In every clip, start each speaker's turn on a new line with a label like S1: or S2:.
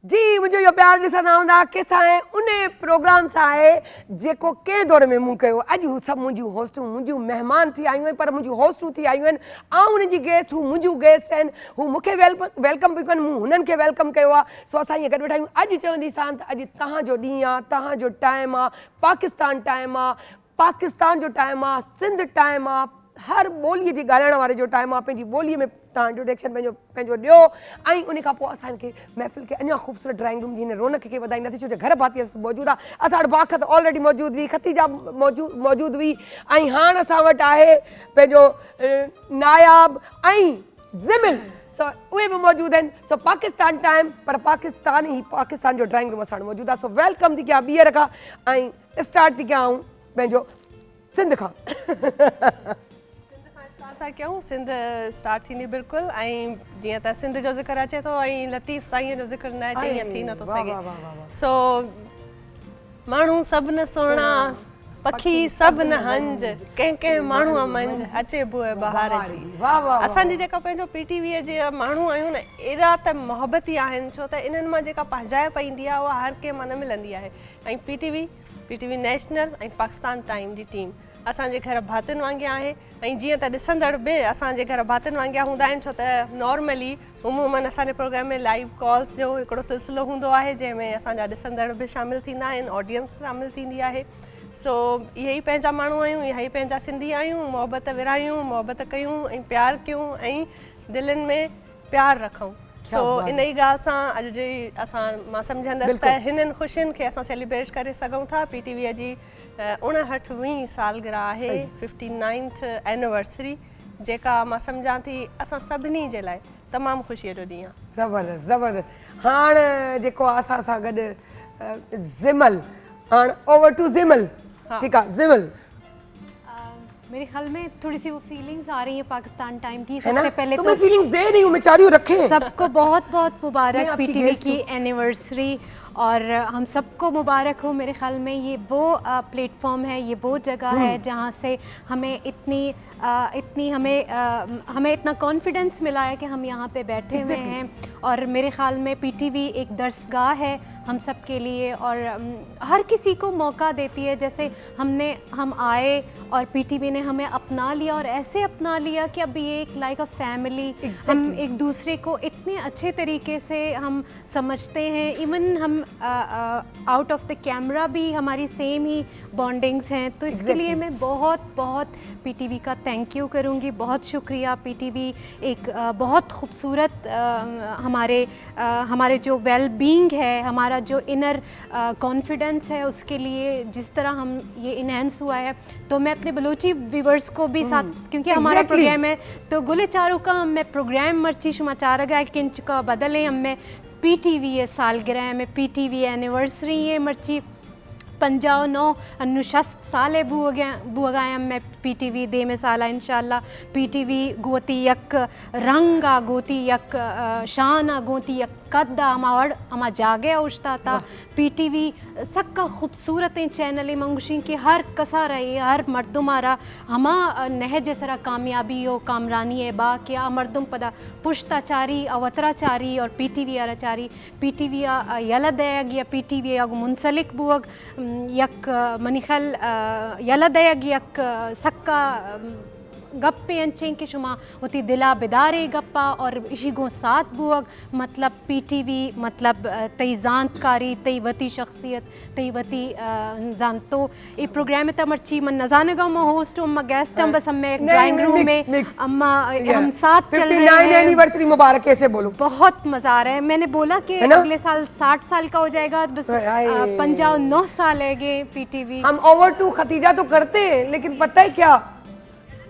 S1: जी मुझे यो प्यार ॾिसंदा हूंदा किसा है उन प्रोग्राम सां आहे जेको कंहिं दौर में मूं कयो। अॼु सभु मुंहिंजियूं होस्टूं मुंहिंजियूं महिमान थी आयूं आहिनि, पर मुंहिंजियूं होस्टूं थी आयूं आहिनि। ऐं उनजी गेस्ट हू मुंहिंजियूं गेस्ट आहिनि, हू मूंखे वेलकम पियूं कनि, मूं हुननि खे वेलकम कयो आहे। सो असां ईअं गॾु वेठा आहियूं। अॼु चवंदीसां त अॼु तव्हांजो ॾींहुं आहे, तव्हांजो टाइम आहे, पाकिस्तान टाइम आहे, पाकिस्तान जो टाइम आहे, सिंध टाइम आहे, हर ॿोलीअ जे ॻाल्हाइण वारे जो टाइम आहे। पंहिंजी ॿोलीअ में तव्हां इंट्रोडक्शन पंहिंजो ॾियो ऐं उन खां पोइ असांखे महफ़िल खे अञा ख़ूबसूरत ड्राइंग रूम जी हिन रौनक खे वधाईंदासीं, छो जो घर भाती मौजूदु आहे। असां वटि बाख़त ऑलरेडी मौजूदु हुई, खतीजा मौजूदु हुई, ऐं हाणे असां वटि आहे पंहिंजो नायाब ऐं ज़िमिल, सो उहे बि मौजूदु आहिनि। सो पाकिस्तान टाइम, पर पाकिस्तान जो ड्राइंग रूम असां वटि मौजूदु आहे। सो वेलकम थी कयां ॿीहर खां ऐं स्टार्ट थी कयां पंहिंजो सिंध खां।
S2: क्यों सिंध स्टार्ट थी बिल्कुल ऐं जीअं त सिंध जो ज़िक्र अचे थो ऐं लतीफ़ साईं जो ज़िक्र न अचे, ईअं थी नथो सघे। सो माण्हू सभु न सुहिणा, पखी सभु न हंज, कंहिं कंहिं माण्हूअ मंझि अचे बुए बहार जी। असांजी जेका पंहिंजो पीटीवीअ जे माण्हू आहियूं न, एॾा त मोहबती आहिनि, छो त इन्हनि मां जेका पहुचाइप ईंदी आहे उहा हर कंहिं मां न मिलंदी आहे। ऐं पीटीवी नेशनल ऐं पाकिस्तान टाइम जी टीम असांजे घर भातियुनि वांगुरु आहे। ऐं जीअं त ॾिसंदड़ बि असांजे घर भातियुनि वांगुरु हूंदा आहिनि, छो त नॉर्मली उमूमन असांजे प्रोग्राम में लाइव कॉल्स जो हिकिड़ो सिलसिलो हूंदो आहे, जंहिंमें असांजा ॾिसंदड़ बि शामिलु थींदा आहिनि, ऑडियंस शामिलु थींदी आहे। सो इहे ई पंहिंजा माण्हू आहियूं, इहा ई पंहिंजा सिंधी आहियूं। मोहबत विरायूं, मोहबत कयूं ऐं प्यारु कयूं ऐं दिलनि में प्यारु रखूं। सो इन ई ॻाल्हि सां अॼु जी मां सम्झंदसि त हिननि ख़ुशियुनि खे असां सेलिब्रेट करे सघूं था। पीटीवीअ जी 59वीं सालगिरह आहे, 59th एनिवर्सरी, जेका मां सम्झां थी असां सभिनी जे लाइ तमामु ख़ुशीअ जो ॾींहुं आहे।
S1: ज़बरदस्त ज़बरदस्त। हाणे जेको असां सां गॾु ज़िमल, हाणे ओवर टू ज़िमल। ठीकु आहे ज़िमल।
S3: मेरे ख्याल में थोड़ी सी वो फीलिंग्स आ रही हैं पाकिस्तान टाइम की। सबसे पहले
S1: तो फीलिंग्स दे रही हूँ मैं, चारियों रखे
S3: सबको बहुत बहुत मुबारक पीटीवी की एनिवर्सरी, और हम सबको मुबारक हो। मेरे ख्याल में ये वो प्लेटफॉर्म है, ये वो जगह है जहाँ से हमें हमें इतना कॉन्फिडेंस मिला है कि हम यहाँ पे बैठे हुए हैं। और मेरे ख्याल में पीटीवी एक दरसगाह है हम सब के लिए, और हर किसी को मौका देती है। जैसे हम आए और पीटीवी ने हमें अपना लिया, और ऐसे अपना लिया कि अब ये एक लाइक अ फैमिली। हम एक दूसरे को इतने अच्छे तरीके से हम समझते हैं। इवन हम आउट ऑफ द कैमरा भी हमारी सेम ही बॉन्डिंग्स हैं। तो इसके लिए मैं बहुत बहुत पीटीवी का थैंक यू करूँगी। बहुत शुक्रिया पीटीवी। एक बहुत खूबसूरत हमारे जो वेल बीइंग है, हमारा जो इनर कॉन्फिडेंस है, उसके लिए जिस तरह हम ये इनहेंस हुआ है। तो मैं अपने बलोची व्यूवर्स को भी साथ, क्योंकि हमारा प्रोग्राम है तो गुले चारों का मैं प्रोग्राम मर्ची शुमा चार गया किंच का बदले हमें पीटीवी ये सालगिरह में पीटीवी एनिवर्सरी ये मर्ची 59 अनुशस्त साले बुआगाया मैं पीटीवी दे में साला इंशाल्लाह। पीटीवी गोती यक रंगा गोती यक शाना गोती यक कद्दा अमा जागे उछता था। पीटीवी सक्का खूबसूरत चैनल मंगुशी की हर कसा रही, हर मर्दुम आरा हमा नहज सरा कामयाबी हो कामरानी है बा क्या मर्दुम पदा पुश्ताचारी अवतराचारी और पीटीवी आराचारी पीटीवी यलदयग या पीटीवी यग मुंसलिक बुअग यक मनिखल यलदयग यक सक्का गप्पे अंचें के शुमा होती दिला बिदारे गप्पा और इसी गो साथ बुअग मतलब पीटीवी मतलब तई जानकारी तई वती शख्सियत तई वती जानतो ये प्रोग्राम में तमर्ची मन नजाने गाँव में होस्ट अम्मा गेस्ट हम बस हमें ड्राइंग रूम में अम्मा हम साथ चल रहे हैं।
S1: एनिवर्सरी मुबारक कैसे बोलूं, बहुत
S3: मजा आ रहा है। मैंने बोला कि अगले साल 60 साल का हो जाएगा, बस 59 साल है पीटीवी।
S1: हम ओवर टू खतीजा तो करते हैं, लेकिन पता है क्या,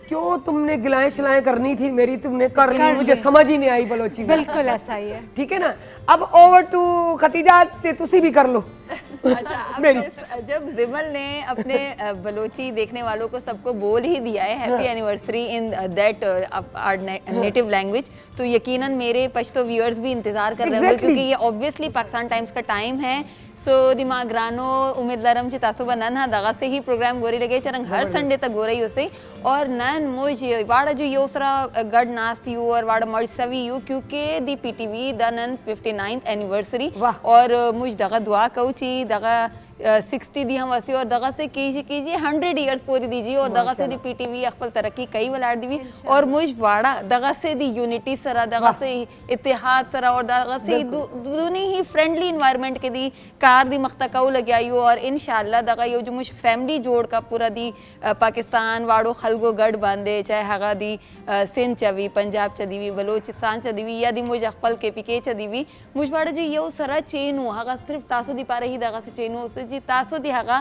S1: क्यों तुमने गिलाएं शिलाएं करनी थी मेरी, तुमने कर ली, मुझे समझ ही नहीं आई बलोची।
S3: बिल्कुल ऐसा ही है,
S1: ठीक है ना। अब ओवर टू खतीजा तुसी भी कर लो।
S4: अच्छा, अब जब ज़िमल ने अपने बलोची देखने वालों को सबको बोल ही दिया है happy anniversary in that our native language, तो यकीनन मेरे पश्तो व्यूअर्स भी इंतज़ार कर रहे होंगे, क्योंकि ये ऑब्वियसली पाकिस्तान टाइम्स का टाइम है। सो दिमाग ग्रानो उम्मीद लरम ची तासो बनन हा दगा से ही प्रोग्राम गोरी लगे चरंग हर संडे तक गोरई उसे और नन मुझ वाड़ा जो योसरा गड नास्ट यू और वाड़ा मर्ज सवी यू क्योंकि दी पीटीवी द नन 59th एनिवर्सरी और मुझ दगा दुआ कऊची दगा 60 दी हम वसी और दगा से कीजिए 100 इयर्स पूरी दीजिए और दगा से दी पीटीवी अखपल तरक्की कई वलाड़ दी और मुझ वाड़ा दगा से दी यूनिटी सरा दगा से इत्तेहाद सरा और दगा से दोनों ही फ्रेंडली एनवायरनमेंट के दी कार दी मख्तकाऊ लगे आयु और इंशाल्लाह दगा यो जो मुझ फैमिली जोड़ का पूरा दी पाकिस्तान वाड़ो खलगो गढ़ बांधे चाहे हगा दी सिंध चवी पंजाब चदीवी बलोचिस्तान चदीवी या दी मुझ अखपल के पी के चदीवी मुझ वाड़ा जो यो सरा चेनू हगा सिर्फ तासो दी पा रही दगा से चेनू से जी तासो दी हगा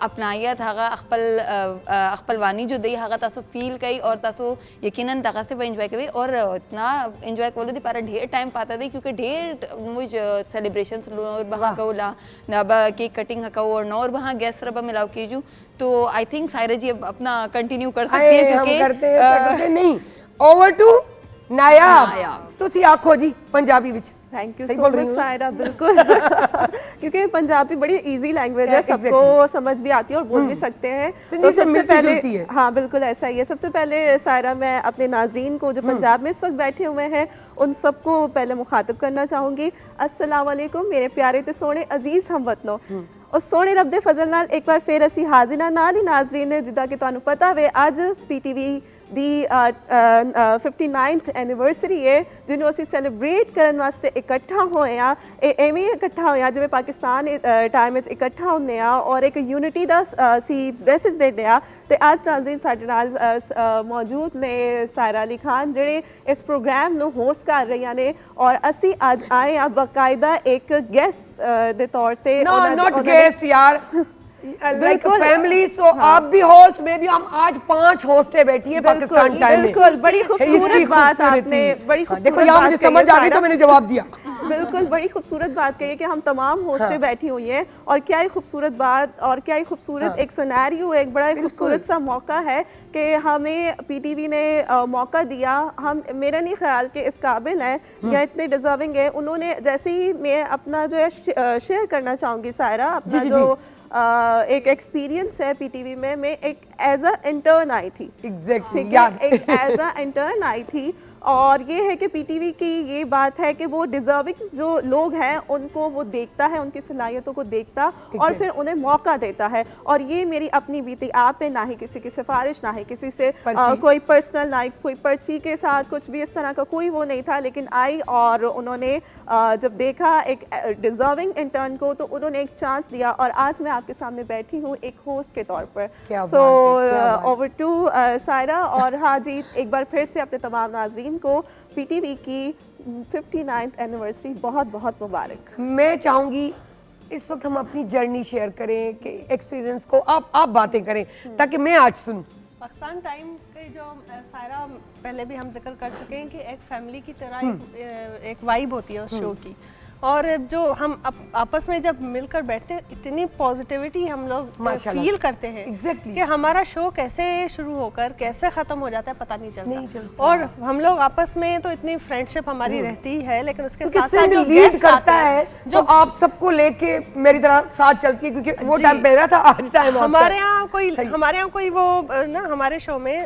S4: अपनायत हगा अखपलवानी जो दी हगा तासो फील कई और तासो यकीनन दगा से एंजॉय कई और इतना एंजॉय कोलो दी पारा ढेर टाइम पाता दी क्योंकि ढेर मुझ सेलिब्रेशंस नोर बहा कौला नाबा केक कटिंग हका और नोर बहा गैस रबा मिलाओ कीजू तो आई थिंक सायरा जी अब अपना कंटिन्यू कर सकती है
S1: क्योंकि हम करते नहीं ओवर टू नायाब ਤੁਸੀਂ ਆਖੋ ਜੀ ਪੰਜਾਬੀ ਵਿੱਚ
S5: thank you so much Saira बिल्कुल क्योंकि पंजाबी बड़ी इजी लैंग्वेज है सबको समझ भी आती है और बोल भी सकते हैं तो सबसे पहले हाँ बिल्कुल ऐसा ही है सबसे पहले सायरा मैं अपने नाजरीन को जो पंजाब में इस वक्त बैठे हुए हैं उन सबको पहले मुखातिब करना चाहूँगी अस्सलाम वालेकुम मेरे प्यारे ते सोने अजीज हमवतनों और सोने रब दे फजल नाल एक बार फिर असी हाजिर नाल ही नाजरीन ने जिदा कि तुहानू पता वे अज पीटीवी दी 59th एनिवर्सरी है जिन्हों असी सैलीब्रेट करने वास्ते इकट्ठा होए आ एवें इकट्ठा होए जिवें पाकिस्तान टाइम विच इकट्ठा होंदे आ और एक यूनिटी दा सी मैसेज देने आ ते आज नाज़रीन साडे नाल मौजूद ने सायरा अली खान जिहड़े इस प्रोग्राम नू होस्ट कर रही ने और असी आज आए आ बाकायदा एक गेस्ट दे तौर ते
S1: नॉट गेस्ट यार लाइक फैमिली सो आप भी होस्ट में भी हम आज 5 होस्टें बैठी है पाकिस्तान टाइम में
S5: बिल्कुल बड़ी खूबसूरत बात आपने बड़ी खूबसूरत
S1: देखो यहाँ मुझे समझ आ गई तो मैंने जवाब दिया
S5: बिल्कुल बड़ी खूबसूरत बात कही कि हम तमाम होस्टें बैठी हुई हैं और क्या ही खूबसूरत बात और क्या ही खूबसूरत एक सिनेरियो एक बड़ा खूबसूरत सा मौका है कि हमें पीटीवी ने मौका दिया हम मेरा नहीं ख्याल कि इस काबिल हैं या इतने डिजर्विंग है उन्होंने जैसे ही मैं अपना जो है शेयर करना चाहूँगी सायरा अपना जो एक एक्सपीरियंस है पीटीवी में मैं एक एज अ इंटर्न आई थी
S1: एग्जैक्टली
S5: एक एज अ इंटर्न आई थी और ये है कि पीटीवी की ये बात है कि वो डिजर्विंग जो लोग हैं उनको वो देखता है उनकी सलाहियतों को देखता और फिर उन्हें मौका देता है और ये मेरी अपनी बीती आप पे ना ही किसी की सिफारिश ना ही किसी से कोई पर्सनल ना कोई पर्ची के साथ कुछ भी इस तरह का कोई वो नहीं था लेकिन आई और उन्होंने जब देखा एक डिजर्विंग इंटर्न को तो उन्होंने एक चांस दिया और आज मैं आपके सामने बैठी हूँ एक होस्ट के तौर पर सो ओवर टू सायरा और हाँ जी एक बार फिर से अपने तमाम नाजरीन को पीटीवी की 59th एनिवर्सरी बहुत बहुत मुबारक।
S1: मैं चाहूंगी इस वक्त हम अपनी जर्नी शेयर करें कि एक्सपीरियंस को आप बातें करें ताकि मैं आज सुनूं।
S2: पाकिस्तान टाइम के जो सायरा पहले भी हम जिक्र कर चुके हैं कि एक फैमिली की तरह एक वाइब होती है उस शो की और जो हम आपस में जब मिलकर बैठते हैं इतनी पॉजिटिविटी हम लोग फील करते हैं
S1: exactly.
S2: कि हमारा शो कैसे शुरू होकर कैसे ख़त्म हो जाता है पता नहीं चलता और हम लोग आपस में तो इतनी फ्रेंडशिप हमारी रहती है लेकिन उसके साथ साथ जो
S1: लीड करता है जो आप सबको लेके मेरी तरह साथ चलती है क्योंकि वो टाइम मेरा था आज टाइम
S2: हमारे यहाँ कोई वो ना हमारे शो में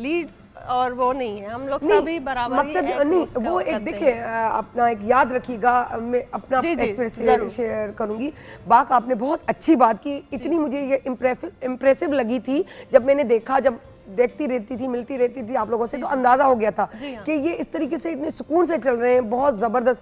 S2: लीड और वो नहीं है हम लोग सभी बराबर
S1: मकसद नहीं वो एक देखिए अपना एक याद रखिएगा मैं अपना एक्सपीरियंस शेयर करूंगी बाक आपने बहुत अच्छी बात की इतनी मुझे ये इम्प्रेसिव लगी थी जब मैंने देखा जब देखती रहती थी मिलती रहती थी आप लोगों से तो अंदाजा हो गया था कि ये इस तरीके से इतने सुकून से चल रहे हैं बहुत जबरदस्त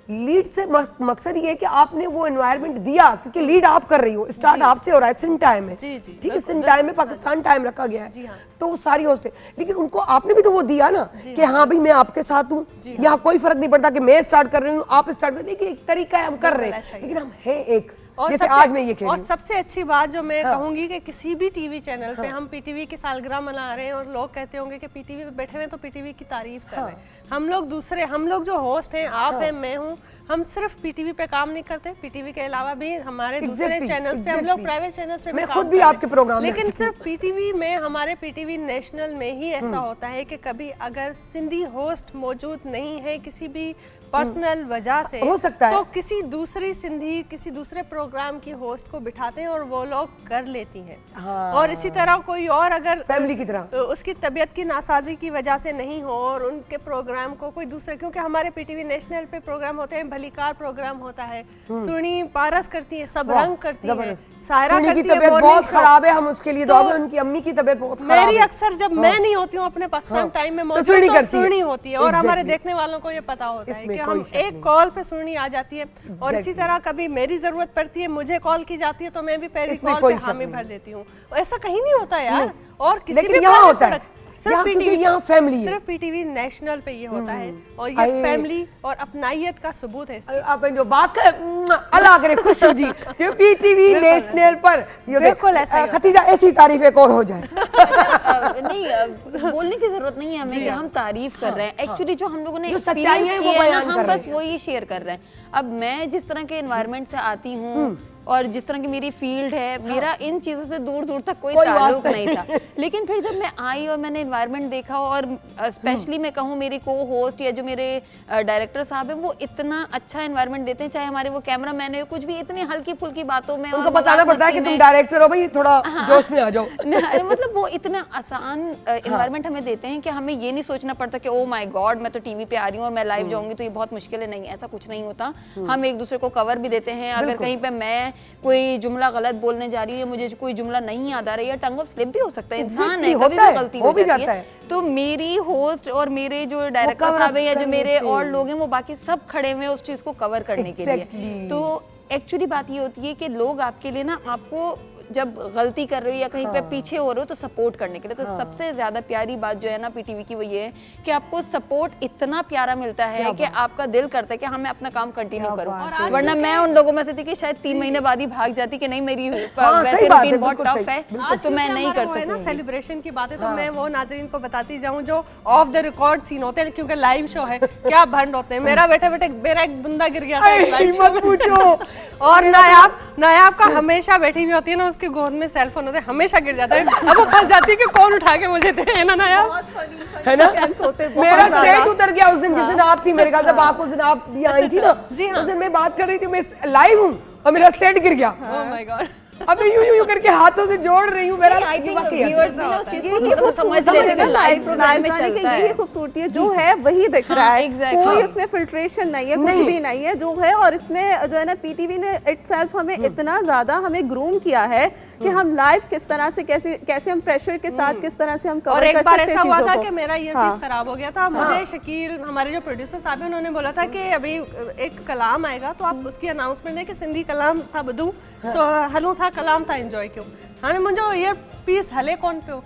S1: लीड से मकसद ये है कि आपने वो एनवायरनमेंट दिया क्योंकि लीड आप कर रही हो स्टार्ट आपसे हो रहा है सिंध टाइम में ठीक है सिंध टाइम में पाकिस्तान टाइम रखा गया है तो वो सारी होस्ट है लेकिन उनको आपने भी तो वो दिया ना कि हाँ भाई मैं आपके साथ हूँ यहाँ कोई फर्क नहीं पड़ता कि मैं स्टार्ट कर रही हूँ आप स्टार्ट कर लेकिन एक तरीका है हम कर रहे हैं लेकिन हम है एक जैसे आज मैं ये कह रही
S2: और
S1: हूँ।
S2: सबसे अच्छी बात जो मैं कहूंगी कि किसी भी टीवी चैनल पे हम पीटीवी की सालगिरह मना रहे हैं और लोग कहते होंगे कि पीटीवी पे बैठे हुए तो पीटीवी की तारीफ कर रहे हैं। हम लोग जो होस्ट हैं, आप हैं, मैं हूँ, हम सिर्फ पीटीवी पे काम नहीं करते, पीटीवी के अलावा भी हमारे दूसरे चैनल्स पे, हम लोग प्राइवेट चैनल्स पे भी
S1: मैं
S2: काम
S1: खुद भी
S2: करते
S1: आपके
S2: हैं।
S1: प्रोग्राम में
S2: लेकिन सिर्फ पीटीवी में, हमारे पीटीवी नेशनल में ही ऐसा होता है कि कभी अगर सिंधी होस्ट मौजूद नहीं है किसी भी पर्सनल वजह से,
S1: हो सकता है
S2: तो किसी दूसरी सिंधी किसी दूसरे प्रोग्राम की होस्ट को बिठाते हैं और वो लोग कर लेती हैं। और इसी तरह कोई और अगर
S1: फैमिली की तरह
S2: उसकी तबीयत की नासाजी की वजह से नहीं हो और उनके प्रोग्राम को कोई दूसरे, क्योंकि हमारे पीटीवी नेशनल पे प्रोग्राम होते हैं, भलीकार प्रोग्राम होता है, सुनी पारस करती है, सब रंग करती है, सायरा
S1: सुनी की
S2: करती है,
S1: तबीयत
S2: morning
S1: बहुत
S2: show।
S1: खराब है, हम उसके लिए दुआ
S2: तो
S1: में, उनकी अम्मी की तबीयत बहुत खराब
S2: मेरी
S1: है।
S2: अक्सर जब मैं नहीं होती हूँ अपने पाकिस्तान टाइम में मौजूद,
S1: सुनी
S2: तो
S1: करती है।
S2: सुनी होती है और हमारे
S1: Exactly।
S2: देखने वालों को ये पता होता है
S1: इसमें
S2: कि
S1: कोई
S2: हम
S1: शक
S2: एक
S1: नहीं।
S2: कॉल पे सुनी आ जाती है। और इसी तरह कभी मेरी जरूरत पड़ती है, मुझे कॉल की जाती है तो मैं भी पहली
S1: इसमें
S2: कॉल
S1: कोई
S2: पे
S1: शक
S2: हामी
S1: नहीं।
S2: भर देती हूँ। ऐसा कहीं नहीं होता यार। और किसी
S1: लेकिन
S2: भी
S1: यहाँ
S2: private
S1: होता है।
S2: product-
S1: यहाँ
S2: सिर्फ
S1: क्योंकि
S2: पीटीवी
S1: यहाँ फैमिली है।
S2: सिर्फ पीटीवी नेशनल पे ये होता है और ये
S1: आए-
S2: फैमिली और अपनाइयत का सबूत है।
S1: आप जो बात अल्लाह करे खुशू जी जो पीटीवी नेशनल पर
S2: बिल्कुल ऐसा ही
S1: खतीजा ऐसी तारीफ एक और हो जाए।
S4: नहीं बोलने की जरूरत नहीं है हमें कि हम तारीफ कर रहे हैं। एक्चुअली जो हम लोगों ने
S1: जो सच्चाई है,
S4: एक्सपीरियंस
S1: वो
S4: किया है
S1: बयान
S4: ना,
S1: कर
S4: हम
S1: रहे
S4: बस
S1: हैं।
S4: वही शेयर कर रहे हैं। अब मैं जिस तरह के एनवायरनमेंट से आती हूँ और जिस तरह की मेरी फील्ड है, मेरा इन चीज़ों से दूर दूर तक कोई ताल्लुक नहीं था। लेकिन फिर जब मैं आई और मैंने एनवायरनमेंट देखा और स्पेशली मैं कहूँ मेरे को होस्ट या जो मेरे डायरेक्टर साहब हैं, वो इतना अच्छा एनवायरनमेंट देते हैं, चाहे हमारे वो कैमरा मैन है, कुछ भी इतनी हल्की फुल्की बातों में
S1: उनको
S4: और
S1: बताना
S4: मजाक
S1: पड़ता है कि
S4: मस्ती
S1: तुम
S4: में-
S1: डायरेक्टर हो भाई, थोड़ा जोश में आ जाओ।
S4: मतलब वो इतना आसान एनवायरनमेंट हमें देते हैं कि हमें ये नहीं सोचना पड़ता कि ओ माय गॉड मैं तो टीवी पे आ रही हूँ और मैं लाइव जाऊंगी तो ये बहुत मुश्किल है। नहीं, ऐसा कुछ नहीं होता। हम एक दूसरे को कवर भी देते हैं। अगर कहीं पे मैं कोई जुमला गलत बोलने जा रही है, मुझे कोई जुमला नहीं याद आ रही है, टंग ऑफ स्लिप भी हो सकता है, इंसान है, कभी भी गलती हो जाती है। तो मेरी होस्ट और मेरे जो डायरेक्टर साहब हैं या जो मेरे और लोग हैं, वो बाकी सब खड़े हुए उस चीज को कवर करने के लिए। तो एक्चुअली बात ये होती है कि लोग आपके लिए ना, आपको जब गलती कर रहे हो या कहीं पे पीछे हो रहे हो तो सपोर्ट करने के लिए। तो सबसे ज्यादा प्यारी बात जो है ना पीटीवी की, वो ये है कि आपको सपोर्ट इतना प्यारा मिलता है कि आपका दिल करता है कि हाँ मैं अपना काम कंटिन्यू करूं। वरना मैं उन लोगों में से थी कि शायद 3 महीने बाद ही भाग जाती कि नहीं मेरी वैसे रूटीन बहुत टफ है तो मैं नहीं कर सकती।
S2: ना सेलिब्रेशन की बात है तो मैं वो नाजरीन को बताती जाऊं जो ऑफ द रिकॉर्ड सीन होते हैं, क्योंकि लाइव शो है, क्या भंड होते हैं। मेरा बैठे बैठे मेरा एक बंदा गिर गया था लाइव शो में।
S1: पूछो।
S2: और नायाब का हमेशा बैठी हुई होती है ना, उसके गोद में सेलफोन होते हैं, हमेशा गिर जाता है। अब वो फंस जाती है कि कौन उठा के मुझे दे, है ना नायाब?
S1: है ना?
S5: होते
S1: मेरा सेट उतर गया उस दिन जिस दिन आप थी, मेरे ख्याल से आप उस दिन आप भी आई थी ना।
S2: जी हाँ।
S1: उस दिन मैं बात कर रही थी, मैं लाइव हूँ और मेरा सेट गिर गया।
S2: Oh my God.
S1: अब मैं यूं करके हाथों से जोड़ रही हूँ। मेरा
S4: आई थिंक
S1: वाकई है।
S4: व्यूअर्स भी ना उस चीज को थोड़ा सा समझ लेते हैं कि लाइव प्रोग्राम में चलता
S5: यही
S4: है।
S5: खूबसूरती है, जो है वही दिख रहा है।
S4: exactly।
S5: कोई उसमें फिल्ट्रेशन नहीं है, कुछ भी नहीं है जो है। और इसमें जो है ना पीटीवी ने इटसेल्फ हमें इतना ज्यादा हमें ग्रूम किया है कि हम लाइव किस तरह से कैसे हम प्रेशर के साथ किस तरह से हम
S2: और
S5: कवर
S2: एक
S5: कर
S2: बार
S5: सकते हैं
S2: ऐसा हुआ
S5: चीजों
S2: था
S5: को।
S2: कि मेरा ईयरपीस खराब हो गया था। मुझे शकील, हमारे जो प्रोड्यूसर साहब हैं, उन्होंने बोला था कि अभी एक कलाम आएगा तो आप उसकी अनाउंसमेंट है कि सिंधी कलाम था बदू सो हलूं था कलाम था एंजॉय क्यों हाणे मुंहिंजो ईयरपीस हले कोन पियो।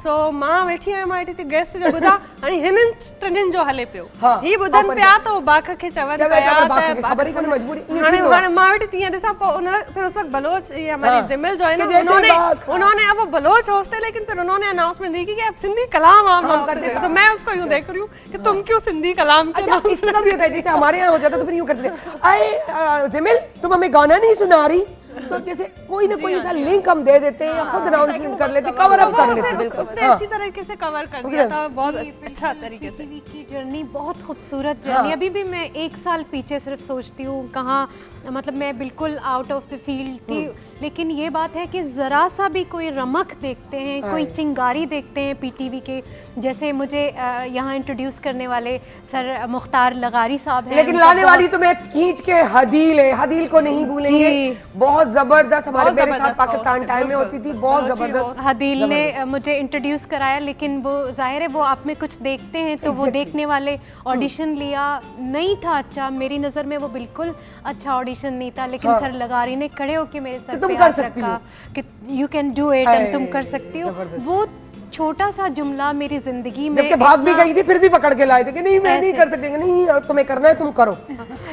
S2: सो मां वेठी आहियां, मां वेठी थी गेस्ट जो ॿुधा हाणे हिननि टिनिनि जो हले पियो। ही ॿुधनि पिया त बाख खे चवनि पिया त
S1: खबर ही कोन्हे, मजबूरी
S2: हाणे मां वेठी थी ॾिसां पोइ उन फिर उस वक्त बलोच ये हमारी जिमिल जो है ना, उन्होंने अब वो बलोच होस्ट है लेकिन फिर उन्होंने अनाउंसमेंट दी कि अब सिंधी कलाम हम करते हैं। तो मैं उसको यूं देख रही हूँ कि तुम क्यों सिंधी कलाम के
S1: अच्छा, इस तरह भी होता है जैसे हमारे यहाँ हो जाता तो फिर यूं करते थे, आए जिमिल तुम हमें गाना नहीं सुना रही, तो जैसे कोई ना कोई ऐसा लिंक हम दे देते हैं या खुद अनाउंसमेंट कर लेते, कवर अप कर लेते हैं।
S2: उसने इसी तरीके से कवर कर दिया था बहुत अच्छा तरीके से।
S3: टीवी की जर्नी बहुत खूबसूरत जर्नी। अभी भी मैं 1 साल पीछे सिर्फ सोचती हूँ कहाँ, मतलब मैं बिल्कुल आउट ऑफ द फील्ड थी। लेकिन ये बात है कि ज़रा सा भी कोई रमक देखते हैं, कोई चिंगारी देखते हैं पीटीवी के, जैसे मुझे यहाँ इंट्रोड्यूस करने वाले सर मुख्तार लगारी साहब हैं।
S1: लेकिन लाने वाली तो मैं खींच के हदील है, हदील को नहीं भूलेंगे। बहुत जबरदस्त, हमारे मेरे साथ पाकिस्तान टाइम में होती थी, बहुत जबरदस्त।
S3: हदील ने मुझे इंट्रोड्यूस कराया, लेकिन वो जाहिर है वो आप में कुछ देखते हैं तो वो देखने वाले ऑडिशन लिया, नहीं था अच्छा, मेरी नज़र में वो बिल्कुल अच्छा ऑडिशन नहीं था। लेकिन सर लगारी ने खड़े होके मेरे सर पे हाथ रखा कि you can do it and तुम कर सकती हो। वो छोटा सा जुमला मेरी जिंदगी में,
S1: जबकि भाग भी गई थी फिर भी पकड़ के लाए थे कि नहीं मैं नहीं कर सकती, नहीं तुम्हें करना है तुम करो।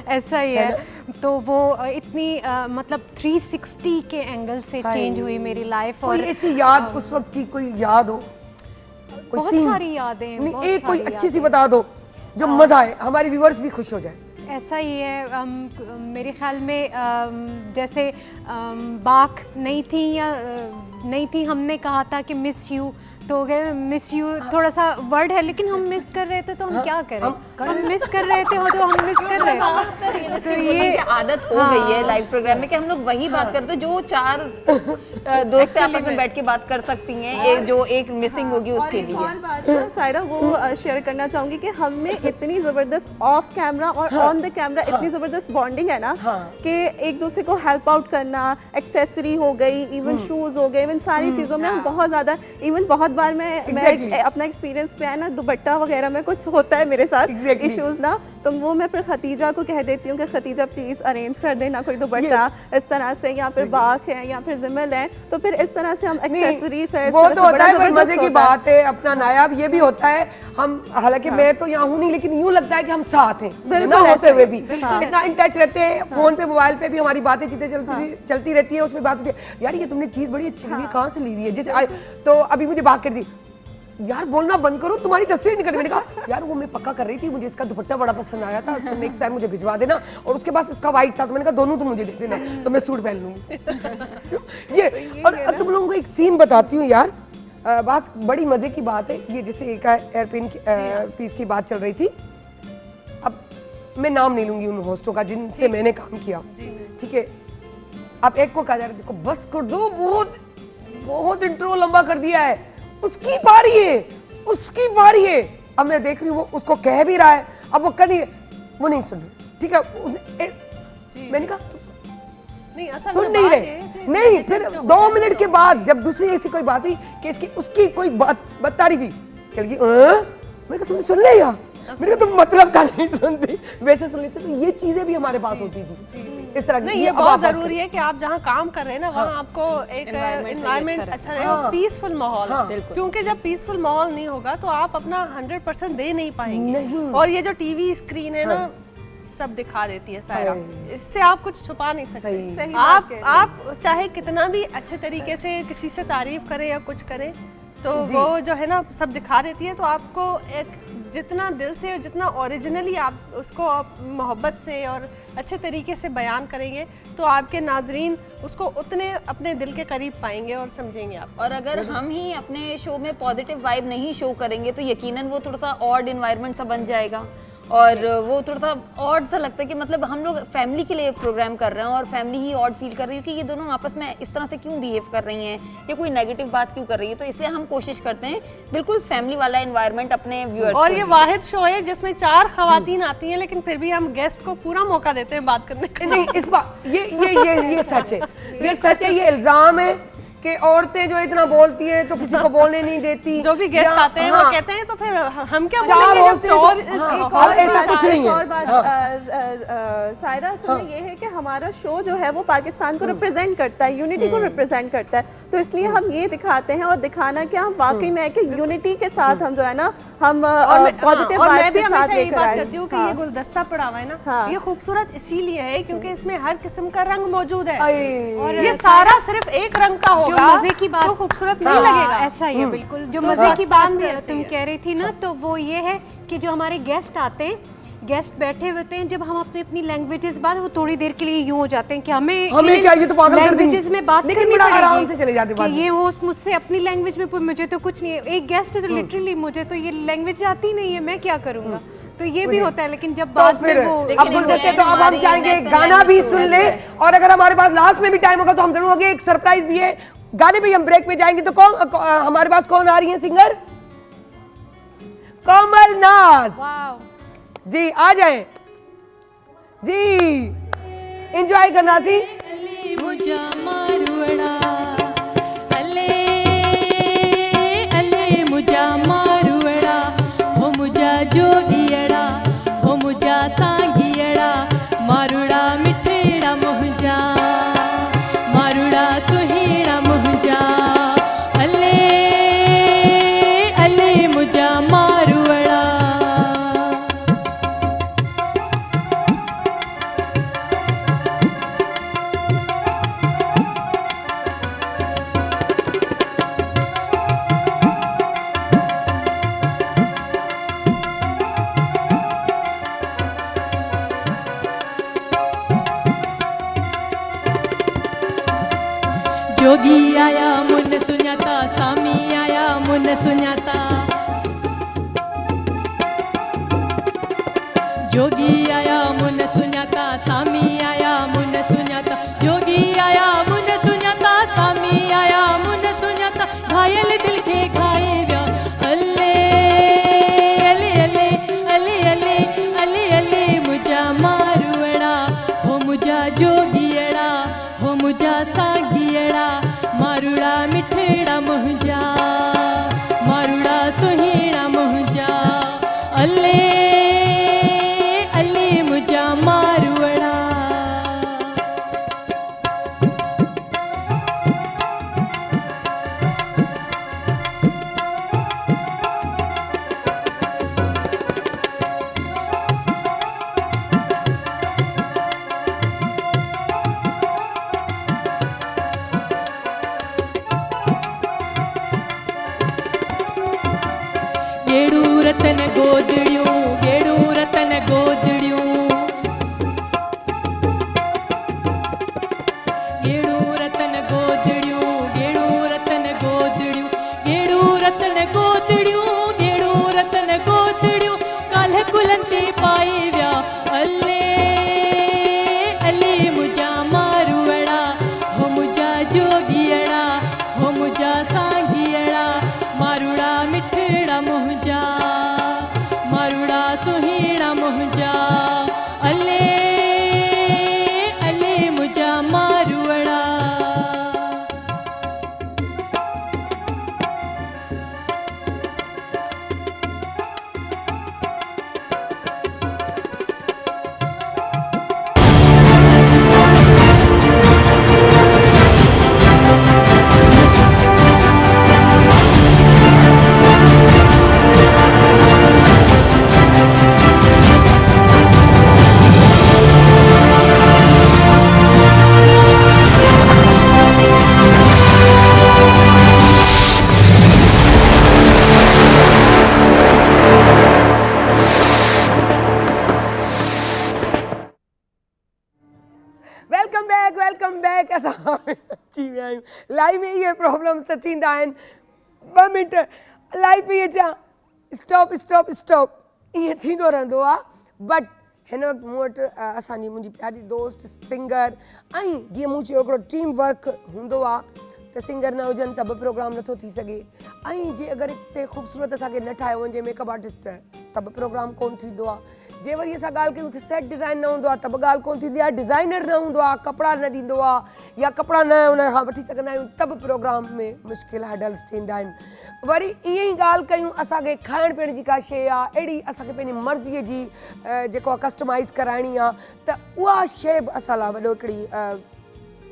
S3: ऐसा ही है। तो वो इतनी मतलब 360 के एंगल से चेंज हुई मेरी लाइफ।
S1: कोई
S3: और
S1: ऐसी याद उस वक्त की कोई याद हो, कोई
S3: बहुत
S1: scene?
S3: सारी यादें,
S1: नहीं,
S3: बहुत
S1: एक कोई
S3: सारी
S1: अच्छी सी बता दो जो मजा आए, हमारे व्यूअर्स भी खुश हो जाए।
S3: ऐसा ही है। मेरे ख्याल में जैसे बाक नहीं थी या नहीं थी, हमने कहा था कि मिस यू, तो हो गए मिस यू, थोड़ा सा वर्ड है लेकिन हम मिस कर रहे थे तो हम क्या करें, हम मिस कर रहे थे तो हम मिस कर रहे थे।
S4: तो ये आदत हो गई है लाइव प्रोग्राम में कि हम लोग वही बात करते हैं जो चार दोस्त आपस में बैठ के बात कर सकती हैं, एक जो एक मिसिंग होगी उसके लिए।
S5: और बात ना सायरा वो शेयर करना चाहूंगी कि हम में इतनी जबरदस्त ऑफ कैमरा और ऑन द कैमरा इतनी जबरदस्त बॉन्डिंग है ना कि एक दूसरे को हेल्प आउट करना, एक्सेसरी हो गई, इवन शूज हो गए, इवन सारी चीजों में हम बहुत ज्यादा, इवन बहुत बार मैं अपना एक्सपीरियंस पे है ना, दुपट्टा वगैरह में कुछ होता है मेरे साथ इश्यूज ना, तो वो मैं फिर खतीजा को कह देती हूँ कि खतीजा प्लीज अरेंज कर देना कोई दुपट्टा इस तरह से, या फिर बाक है या फिर जिमल है, तो फिर इस तरह से हम एक्सेसरीज है,
S1: वो तो होता है, पर मजे की बात है अपना नायाब ये भी होता है। हम हालांकि मैं तो यहाँ हूँ नहीं, लेकिन यूँ लगता है कि हम साथ हैं ना होते हुए भी, इतना इन टच रहते हैं। फोन पे मोबाइल पे भी हमारी बातें चीजें चलती रहती है, उसमें बात होती है यार ये तुमने चीज बड़ी अच्छी ली है, कहाँ से ली हुई है, जैसे तो अभी मुझे बात कर दी यार बोलना बंद करो तुम्हारी तस्वीर निकल। मैंने कहा यार वो मैं पक्का कर रही थी, मुझे इसका दुपट्टा बड़ा पसंद आया था, तो नेक्स्ट टाइम मुझे भिजवा देना, और उसके बाद उसका व्हाइट था, तो मैंने कहा दोनों तुम मुझे दे देना, तो मैं सूट पहन लूंगी। ये और तुम लोगों को एक सीन बताती हूँ यार, बात बड़ी मजे की बात है। ये जैसे एक एयरपिन की पीस की बात चल रही थी, अब मैं नाम नहीं लूंगी उन होस्टों का जिनसे मैंने काम किया, ठीक है। अब एक को कहा जा रहा है देखो बस कर दो, बहुत बहुत इंट्रो लंबा कर दिया है, उसकी बारी है, उसकी बारी है। अब मैं देख रही हूँ वो उसको कह भी रहा है, अब वो कर नहीं, वो नहीं सुन रही, ठीक है। मैंने कहा
S2: नहीं, असल
S1: सुन
S2: में
S1: नहीं
S2: बात
S1: रहे,
S2: ये थी,
S1: नहीं, फिर 2 मिनट के बाद जब दूसरी ऐसी कोई बात हुई कि इसकी उसकी कोई बात तारीफ हुई, कह लगी मैंने कहा तुमने सुन लिया, मैंने कहा तुम मतलब का नहीं सुनती, वैसे सुन लेते। तो ये चीजें भी हमारे पास होती थी इस तरह की।
S2: नहीं, ये बहुत जरूरी है कि आप जहाँ काम कर रहे हैं ना वहाँ आपको एक एनवायरनमेंट अच्छा रहे और पीसफुल माहौल, क्योंकि जब पीसफुल माहौल नहीं होगा तो आप अपना 100% दे नहीं पाएंगे। और ये जो टीवी स्क्रीन है ना सब दिखा देती है सारा, इससे आप कुछ छुपा नहीं सकते। आप चाहे कितना भी अच्छे तरीके से किसी से तारीफ करें या कुछ करें, तो वो जो है ना सब दिखा देती है। तो आपको एक जितना दिल से, जितना ओरिजिनली आप उसको मोहब्बत से और अच्छे तरीके से बयान करेंगे तो आपके नाजरीन उसको उतने अपने दिल के करीब पाएंगे और समझेंगे आप।
S4: और अगर हम ही अपने शो में पॉजिटिव वाइब नहीं शो करेंगे तो यकीनन वो थोड़ा सा ऑड इन्वायरमेंट सा बन जाएगा, और वो थोड़ा सा ऑड सा लगता है कि मतलब हम लोग फैमिली के लिए प्रोग्राम कर रहे हैं और फैमिली ही ऑड फील कर रही है कि ये दोनों आपस में इस तरह से क्यों बिहेव कर रही हैं या कोई नेगेटिव बात क्यों कर रही है। तो इसलिए हम कोशिश करते हैं बिल्कुल फैमिली वाला एनवायरनमेंट अपने व्यूअर्स को।
S2: और ये वाहिद शो है जिसमें 4 खवातीन आती हैं, लेकिन फिर भी हम गेस्ट को पूरा मौका देते हैं बात करने का।
S1: नहीं, इस बात ये सच है, ये सच है, ये इल्जाम है कि औरतें जो इतना बोलती हैं तो किसी को बोलने नहीं देती।
S2: जो भी गेस्ट आते हैं वो कहते हैं तो फिर हम क्या
S1: चार
S2: बोलेंगे जब
S1: होस्टें
S2: चोर
S1: तो- ऐसा कुछ नहीं है।
S5: और बात सायरा, असल में ये है कि हमारा शो जो है वो पाकिस्तान को रिप्रेजेंट करता है, यूनिटी को रिप्रेजेंट करता है, तो इसलिए हम ये दिखाते हैं और दिखाना कि हम वाकई में कि यूनिटी के साथ हम जो है ना हम पॉजिटिव
S2: और मैं
S5: वाइब्स
S2: भी
S5: के साथ
S2: हमेशा यही
S5: लेकर
S2: बात
S5: आए।
S2: करती हूँ कि ये गुलदस्ता पड़ा हुआ है ना, ये खूबसूरत इसीलिए है क्योंकि इसमें हर किस्म का रंग मौजूद है और ये सारा सिर्फ एक रंग का
S3: जो
S2: होगा
S3: मजे की बात
S2: तो खूबसूरत नहीं लगेगा।
S3: ऐसा ही है बिल्कुल। जो मजे की बात तुम कह रही थी ना, तो वो ये है कि जो हमारे गेस्ट आते हैं, गेस्ट बैठे होते हैं, जब हम अपनी लैंग्वेजेस बात वो थोड़ी देर के लिए यूं हो जाते हैं कि हमें
S1: क्या ये तो पागल कर देंगे,
S3: लैंग्वेजेस में बात
S1: लेकिन
S3: करनी
S1: बड़ा
S3: पड़ेगी
S1: आराम से चले जाते
S3: कि ये होस्ट मुझसे अपनी लैंग्वेज में मुझे तो कुछ नहीं है, एक गेस्ट है तो लिटरली मुझे तो ये लैंग्वेज आती नहीं है, मैं क्या करूंगा, तो ये भी होता है। लेकिन जब
S1: तो
S3: बाद
S1: फिर
S3: में वो
S1: अब गुलदस्ते तो अब हम चाहेंगे गाना भी सुन ले, और अगर हमारे पास लास्ट में भी टाइम होगा तो हम जरूर होंगे, एक सरप्राइज भी है, गाने पे हम ब्रेक में जाएंगे। तो कौन हमारे पास कौन आ रही है सिंगर? कोमल नाज जी, आ जाए जी, एंजॉय करना सी।
S6: मुझा मारुड़ा अले अले मुझा मारुड़ा हो मुझा जोगियड़ा हो मुझा सांगियड़ा मारुड़ा मिठेड़ा मुझा मारुड़ा सुहेड़ा मुझा अले अले मुझा मारुड़ा। जोगी आया मुन सुञाता सामी आया मुन सुञाता जोगी आया मुन सुञाता सामी आया मुन सुञाता जोगी आया मुन सुञाता सामी आया मुन सुञाता घायल दिल के घाए व्या अल्ले अले अले अले अले अले अले मुझा मारुड़ा हो मुझा जोगियड़ा हो मुझा सागियड़ा मारुड़ा मिठड़ा मुझा मारुड़ा सुहीड़ा मुझा अल्ले अल्ले मुझा मारुड़ा गेड़ू रतन गोदड़ियूं गेड़ू रतन गोदड़ियूं गेड़ू रतन गोदड़ियूं गेड़ू रतन गोदड़ियूं गेड़ू रतन गोदड़ियूं गेड़ू रतन गोदड़ियूं काल्ह कुलंते पाए व्या अल्ले अल्ले मुझा मारुड़ा हो मुझा जोगियड़ा हो मुझा सांगियड़ा मारुड़ा मिठड़ा मुझा मारुड़ा सुहीड़ा मुझा अल्ले अल्ले मुझा मारुड़ा
S1: वेलकम बैक असां अची विया आहियूं लाइव में इहे प्रॉब्लम्स त थींदा आहिनि 2 मिंट लाइव में अचां स्टॉप स्टॉप स्टॉप ईअं थींदो रहंदो आहे बट हिन वक़्तु मूं वटि असांजी मुंहिंजी प्यारी दोस्त सिंगर ऐं जीअं मूं चयो हिकिड़ो टीम वर्क हूंदो आहे त सिंगर न हुजनि त बि प्रोग्राम नथो थी सघे ऐं जे अगरि हिते ख़ूबसूरत असांखे न ठाहियो वञे मेकअप आर्टिस्ट त बि प्रोग्राम कोन थींदो आहे जे वरी असां ॻाल्हि कयूं त सेट डिज़ाइन न हूंदो आहे त बि ॻाल्हि कोन थींदी आहे डिज़ाइनर न हूंदो आहे कपिड़ा न ॾींदो आहे या कपिड़ा न हुन खां वठी सघंदा आहियूं त बि प्रोग्राम में मुश्किल हडल्स थींदा आहिनि वरी ईअं ई ॻाल्हि कयूं असांखे खाइण पीअण जी का शइ आहे अहिड़ी असांखे पंहिंजी मर्ज़ीअ जी जेको आहे कस्टमाइज़ कराइणी आहे त उहा शइ बि असां लाइ वॾो हिकिड़ी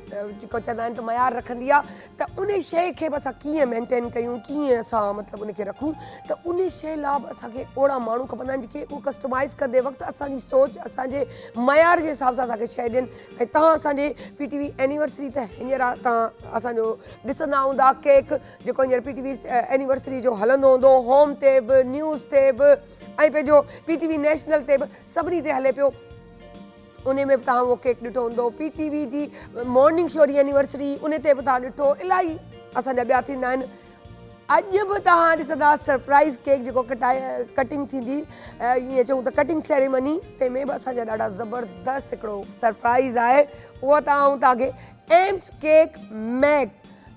S1: जेको चवंदा आहिनि त मयार रखंदी आहे त उन शइ खे बि असां कीअं मेंटेन कयूं कीअं असां मतिलबु उनखे रखूं त उन शइ लाइ बि असांखे ओड़ा माण्हू खपंदा आहिनि जेके उहो कस्टमाइज़ कंदे वक़्तु असांजी सोच असांजे मयार जे हिसाब सां असांखे शइ ॾियनि भई तव्हां असांजे PTV एनिवर्सरी त हींअर तव्हां असांजो ॾिसंदा हूंदा केक जेको हींअर PTV एनिवर्सरी जो हलंदो हूंदो होम ते बि न्यूज़ ते बि ऐं पंहिंजो PTV नेशनल ते बि सभिनी ते हले पियो उन में बि तव्हां उहो केक ॾिठो हूंदो PTV जी मॉर्निंग शो जी एनिवर्सरी उन ते बि तव्हां ॾिठो इलाही असांजा ॿिया थींदा आहिनि अॼु बि तव्हां ॾिसंदा सरप्राइज़ केक जेको कटिंग थींदी ईअं चऊं त कटिंग सेरेमनी तंहिंमें बि असांजा ॾाढा ज़बरदस्त हिकिड़ो सरप्राइज़ आहे उहो तव्हांखे एम्स केक मैक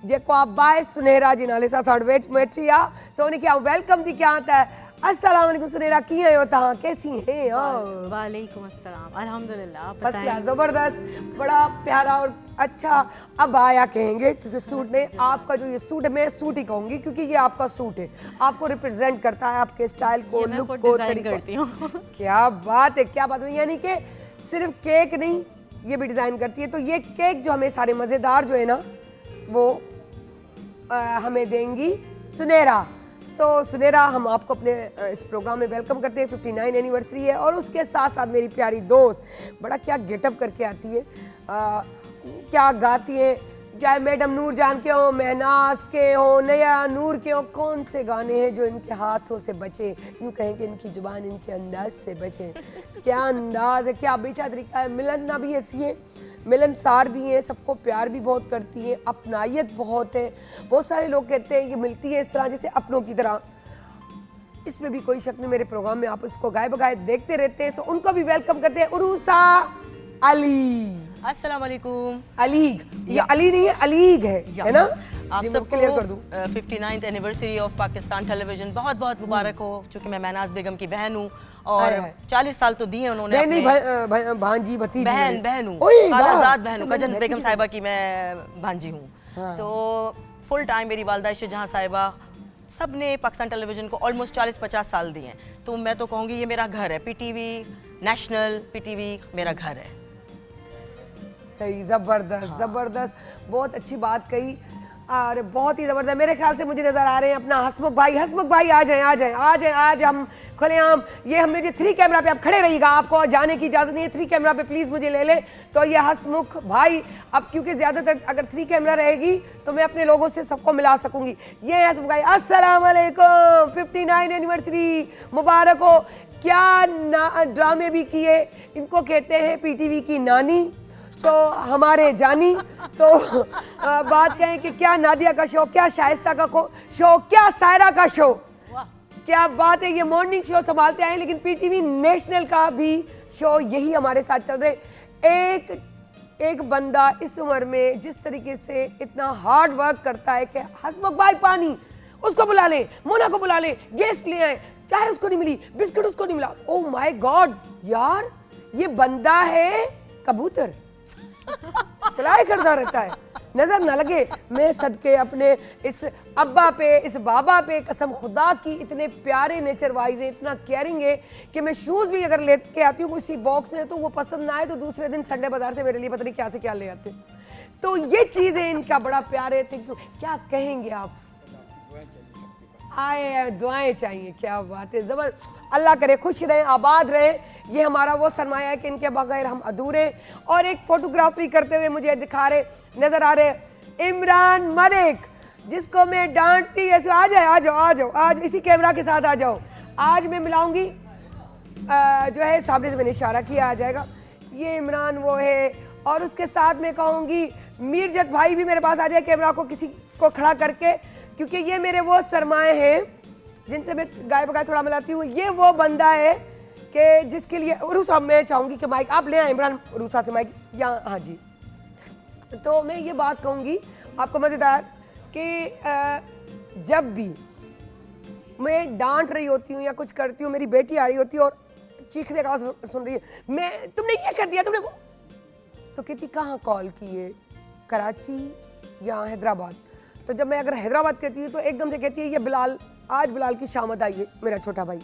S1: जेको आहे बाय सुनहरा जे नाले सां असां वटि वेठी आहे सो उनखे आउं वेलकम थी कयां त अस्सलाम वालेकुम सुनहरा कीअं आहियो तव्हां कैसी हैं
S3: वालेकुम अस्सलाम अल्हम्दुलिल्लाह
S1: बस क्या ज़बरदस्त बड़ा प्यारा और अच्छा अब आया कहेंगे क्योंकि सूट ने आपका जो ये सूट है मैं सूट ही कहूँगी क्योंकि ये आपका सूट है आपको रिप्रेजेंट करता है आपके स्टाइल को लुक को
S3: करती हूँ
S1: क्या बात है यानी कि सिर्फ केक नहीं ये भी डिज़ाइन करती है तो ये केक जो हमें सारे मज़ेदार जो है ना वो हमें देंगी सुनहरा सुनहरा हम आपको अपने इस प्रोग्राम में वेलकम करते हैं 59 एनिवर्सरी है और उसके साथ साथ मेरी प्यारी दोस्त बड़ा क्या गेटअप करके आती है क्या गाती है चाहे मैडम नूरजान के हो, महनाज के हो, नया नूर के हो, कौन से गाने हैं जो इनके हाथों से बचे, यूँ कहें कि इनकी जुबान इनके अंदाज से बचे। क्या अंदाज है, क्या बेटा तरीका है। मिलन भी ऐसी है, मिलनसार भी हैं, सबको प्यार भी बहुत करती है, अपनायत बहुत है। बहुत सारे लोग कहते हैं ये मिलती है इस तरह जैसे अपनों की तरह। इसमें भी कोई शक नहीं, मेरे प्रोग्राम में आप उसको गाए बगाए देखते रहते हैं। सो उनको भी वेलकम करते हैं। उरूसा अली,
S7: अस्सलाम वालेकुम।
S1: अलीग, ये अली नहीं है, अलीग है ना।
S7: आप
S1: ये मैं
S7: सबको
S1: क्लियर कर दूं।
S7: 59th anniversary of Pakistan television बहुत बहुत मुबारक हो, क्योंकि मैं महनाज बेगम की बहन हूँ और 40 साल तो दिए उन्होंने।
S1: नहीं भांजी भतीजी
S7: बहन हूँ,
S1: ओए, वाह।
S7: खालाजाद बहन हूँ,
S1: अच्छा,
S7: कजन
S1: मैं
S7: बेगम
S1: भतीजी
S7: साहिबा की मैं भांजी हूँ। तो फुल टाइम मेरी वालदा शाहजहां साहिबा सब ने पाकिस्तान टेलीविजन को ऑलमोस्ट 40-50 साल दिए हैं। तो मैं तो कहूँगी ये मेरा घर है। पीटीवी नेशनल, पीटीवी मेरा घर है।
S1: सही, जबरदस्त जबरदस्त, बहुत अच्छी बात कही और बहुत ही जबरदस्त। मेरे ख्याल से मुझे नजर आ रहे हैं अपना हसमुख भाई। हसमुख भाई आ जाएं, आ जाएं, आ जाएं। आज हम खुलेआम, ये हम मेरे 3 कैमरा पे आप खड़े रहिएगा, आपको जाने की इजाजत नहीं है। 3 कैमरा पे प्लीज मुझे ले ले। तो ये हसमुख भाई, अब क्योंकि ज्यादातर अगर 3 कैमरा रहेगी तो मैं अपने लोगों से सबको मिला सकूंगी। ये हसमुख भाई, अस्सलाम वालेकुम, 59 एनिवर्सरी मुबारक हो। क्या ड्रामे भी किए, इनको कहते हैं पीटीवी की नानी, तो हमारे जानी। तो बात कहें कि क्या नादिया का शो, क्या शाइस्ता का शो, क्या सायरा का शो, क्या बात है। ये मॉर्निंग शो संभालते आए, लेकिन पीटीवी नेशनल का भी शो यही हमारे साथ चल रहे। एक बंदा इस उम्र में जिस तरीके से इतना हार्ड वर्क करता है कि हसमुख भाई पानी, उसको बुला ले, मोना को बुला ले, गेस्ट ले आए, चाहे उसको नहीं मिली, बिस्किट उसको नहीं मिला। ओह माय गॉड यार, ये बंदा है कबूतर, फ्लाई करता रहता है, नजर ना लगे। मैं सदके अपने इस अब्बा पे, इस बाबा पे कसम खुदा की, इतने प्यारे नेचर वाइज है, इतना केयरिंग है कि मैं शूज भी अगर लेके आती हूँ किसी बॉक्स में तो वो पसंद ना आए तो दूसरे दिन संडे बाजार से मेरे लिए पता नहीं क्या से क्या ले आते। तो ये चीजें इनका बड़ा प्यार है। क्या कहेंगे आप? आए दुआएं चाहिए, क्या बात है, जबर। अल्लाह करे खुश रहे, आबाद रहे। ये हमारा वो सरमाया है कि इनके बगैर हम अधूरे। और एक फोटोग्राफी करते हुए मुझे दिखा रहे, नजर आ रहे इमरान मलिक, जिसको मैं डांटती ऐसे, आ जाए, आ जाओ, आ जाओ, आज इसी कैमरा के साथ आ जाओ। आज मैं मिलाऊंगी जो है, सामने से मैंने इशारा किया, आ जाएगा। ये इमरान वो है। और उसके साथ मैं कहूँगी मीरजत भाई भी मेरे पास आ जाए, कैमरा को किसी को खड़ा करके, क्योंकि ये मेरे वो सरमाए हैं जिनसे मैं गाय बगाए थोड़ा मिलाती हूँ। ये वो बंदा है कि जिसके लिए उरूसा, मैं चाहूँगी कि माइक आप ले आए इमरान, उरूसा से माइक यहाँ। हाँ जी, तो मैं ये बात कहूँगी आपको मज़ेदार कि जब भी मैं डांट रही होती हूँ या कुछ करती हूँ, मेरी बेटी आ रही होती है और चीखने का आवाज़ सुन रही है, मैं तुमने ये कर दिया, तुमने वो, तो कहती कहाँ कॉल किए, कराची या हैदराबाद। तो जब मैं अगर हैदराबाद कहती हूँ तो एकदम से कहती है ये बिलाल, आज बिलाल की शामत आई है, मेरा छोटा भाई।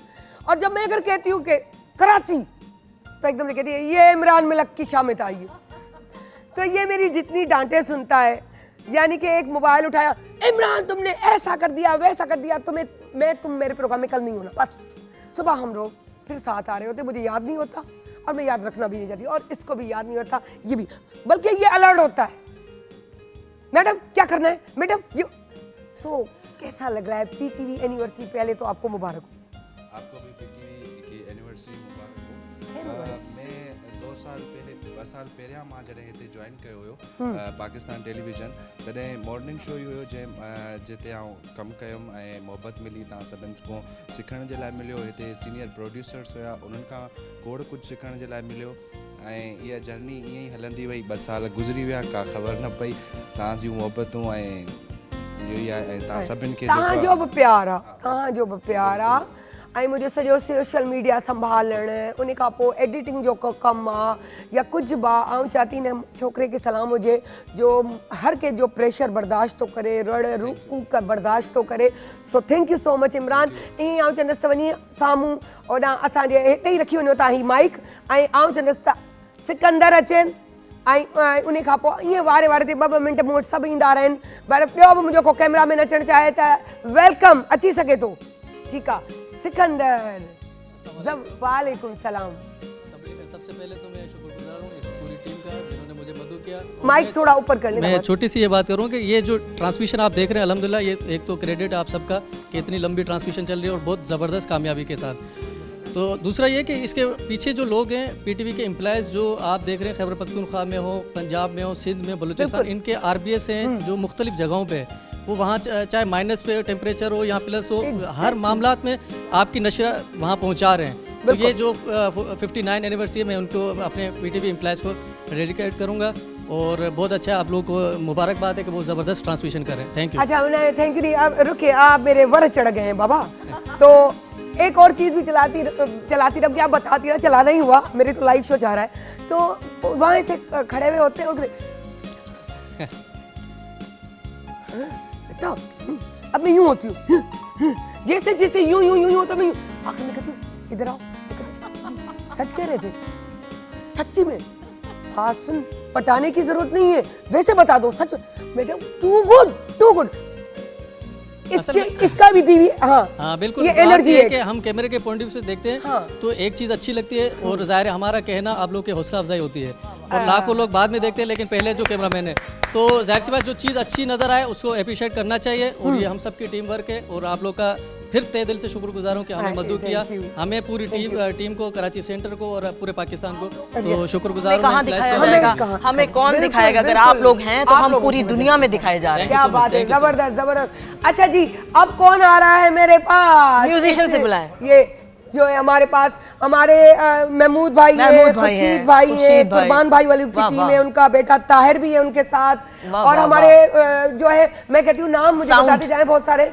S1: और जब मैं अगर कहती हूँ कि कराची, तो एकदम से कहती है ये इमरान मलिक की शामत आई है। तो ये मेरी जितनी डांटे सुनता है, यानी कि एक मोबाइल उठाया, इमरान तुमने ऐसा कर दिया, वैसा कर दिया, तुम मेरे प्रोग्राम में कल नहीं होना। बस सुबह हम लोग फिर साथ आ रहे होते, मुझे याद नहीं होता और मैं याद रखना भी नहीं चाहती, और इसको भी याद नहीं होता, ये भी, बल्कि ये अलर्ट होता है, मैडम क्या करना है, मैडम ये। सो कैसा लग रहा है पीटीवी एनिवर्सरी? पहले तो आपको मुबारक हो।
S8: आपको भी पीटीवी की एनिवर्सरी मुबारक हो। मैं 2 साल पहले, 2 साल पहले हम आज रहे थे जॉइन कयो हुयो पाकिस्तान टेलीविजन। तॾहिं मॉर्निंग शो हुयो जिते आउं कमु कयुमि ऐं मोहबत मिली, तव्हां सभिनि खां सिखण जे लाइ मिलियो। हिते सीनियर प्रोड्यूसर्स हुया, उन्हनि खां खोड़ कुझु सिखण जे लाइ मिलियो। ऐं इहा जर्नी ईअं ई हलंदी वई, 2 साल गुज़री विया, का ख़बर न पई। तव्हां जूं मोहबतूं ऐं इहो ई आहे, ऐं तव्हां सभिनि खे
S1: तव्हांजो बि प्यार आहे, तव्हांजो बि प्यार आहे। ऐं मुंहिंजो सॼो सोशल मीडिया संभालणु, उन खां पोइ एडिटिंग जो कमु आहे या कुझु बि आहे। ऐं चाहती न छोकिरे खे सलाम हुजे जो हर कंहिंजो प्रेशर बर्दाश्त थो करे, रड़ रुकू का बर्दाश्त थो करे। So thank you so much Imran. ईअं आउं चवंदसि त वञी साम्हूं ओॾां असांजे हिते ई रखी वञो तव्हां ही माइक, ऐं आउं चवंदसि त सिकंदर अचनि, ऐं उन खां पोइ ईअं वारे वारे ते 2-2 मिंट मूं वटि सभु ईंदा रहनि। पर ॿियो बि मुंहिंजो को कैमरामैन अचणु चाहे त वेलकम, अची सघे थो। ठीकु आहे सिकंदर। वालेकुम सलाम।
S9: सबसे पहले तो मैं शुक्रगुजार हूँ इस पूरी टीम का जिन्होंने मुझे मदद किया।
S1: माइक थोड़ा ऊपर कर लेना।
S9: मैं छोटी सी ये बात करूँ कि ये जो ट्रांसमिशन आप देख रहे हैं अल्हम्दुलिल्लाह, ये एक तो क्रेडिट आप सबका कि इतनी लंबी ट्रांसमिशन चल रही है और बहुत ज़बरदस्त कामयाबी के साथ। तो दूसरा ये कि इसके पीछे जो लोग हैं पीटीवी के एम्प्लॉयज़ जो आप देख रहे हैं, खैबर पख्तूनख्वा में हो, पंजाब में हो, सिंध में, बलूचिस्तान, इनके आरबीएस हैं जो मुख्तलिफ जगहों पे, वो वहाँ चाहे माइनस पे टेम्परेचर हो या प्लस हो, हर मामलात में आपकी नशर वहाँ पहुँचा रहे हैं। तो ये जो 59 एनिवर्सरी है मैं उनको अपने पीटीवी एम्प्लॉयज़ को डेडिकेट करूँगा और बहुत अच्छा आप लोगों को मुबारकबाद है कि वो ज़बरदस्त ट्रांसमिशन कर रहे हैं। Thank you.
S1: अच्छा थैंक यू नहीं, अब रुकिए, आप मेरे वर चढ़ गए हैं बाबा। तो एक और चीज़ भी चलाती रह, आप बताती रहा, चलाना ही हुआ, मेरी तो लाइव शो चाह रहा है। तो वहाँ से खड़े हुए होते हैं और तो अब मैं यूँ होती हूँ, जैसे जैसे यूँ यूँ यूँ होता मैं आखिर में कहती हूँ इधर आओ, सच कह रहे थे, सच्ची में। हाँ सुन, पटाने की जरूरत नहीं है, वैसे बता दो सच। Madam to good. इसका भी दीवी।
S9: हाँ बिल्कुल,
S1: ये एनर्जी है
S9: कि हम कैमरे के पॉइंट ऑफ व्यू से देखते हैं।
S1: हाँ।
S9: तो एक चीज़ अच्छी लगती है और जाहिर है हमारा कहना आप लोग के हौसला अफजाई होती है और लाखों लोग बाद में देखते हैं, लेकिन पहले जो कैमरामैन है, तो जाहिर सी बात जो चीज़ अच्छी नज़र आए उसको अप्रिशिएट करना चाहिए। और ये हम सबकी टीम वर्क है और आप लोग का फिर तहे दिल से शुक्रगुजार हूँ कि हमें मदद किया, हमें पूरी टीम को, कराची सेंटर को और पूरे पाकिस्तान को, तो शुक्रगुजार
S7: कहाँ दिखाया जाएगा, हमें कौन दिखाएगा? अगर आप लोग हैं तो हम पूरी दुनिया में दिखाए जा रहे हैं।
S1: क्या बात है, जबरदस्त। अच्छा जी, अब कौन आ रहा है मेरे पास?
S7: म्यूजिशियन से बुलाएं।
S1: ये जो है हमारे पास, हमारे महमूद भाई है, खुर्शीद भाई है, कुर्बान भाई वाली की टीम है, उनका बेटा ताहिर भी है उनके साथ, और हमारे जो है, मैं कहती हूँ नाम मुझे बताते जाए बहुत सारे।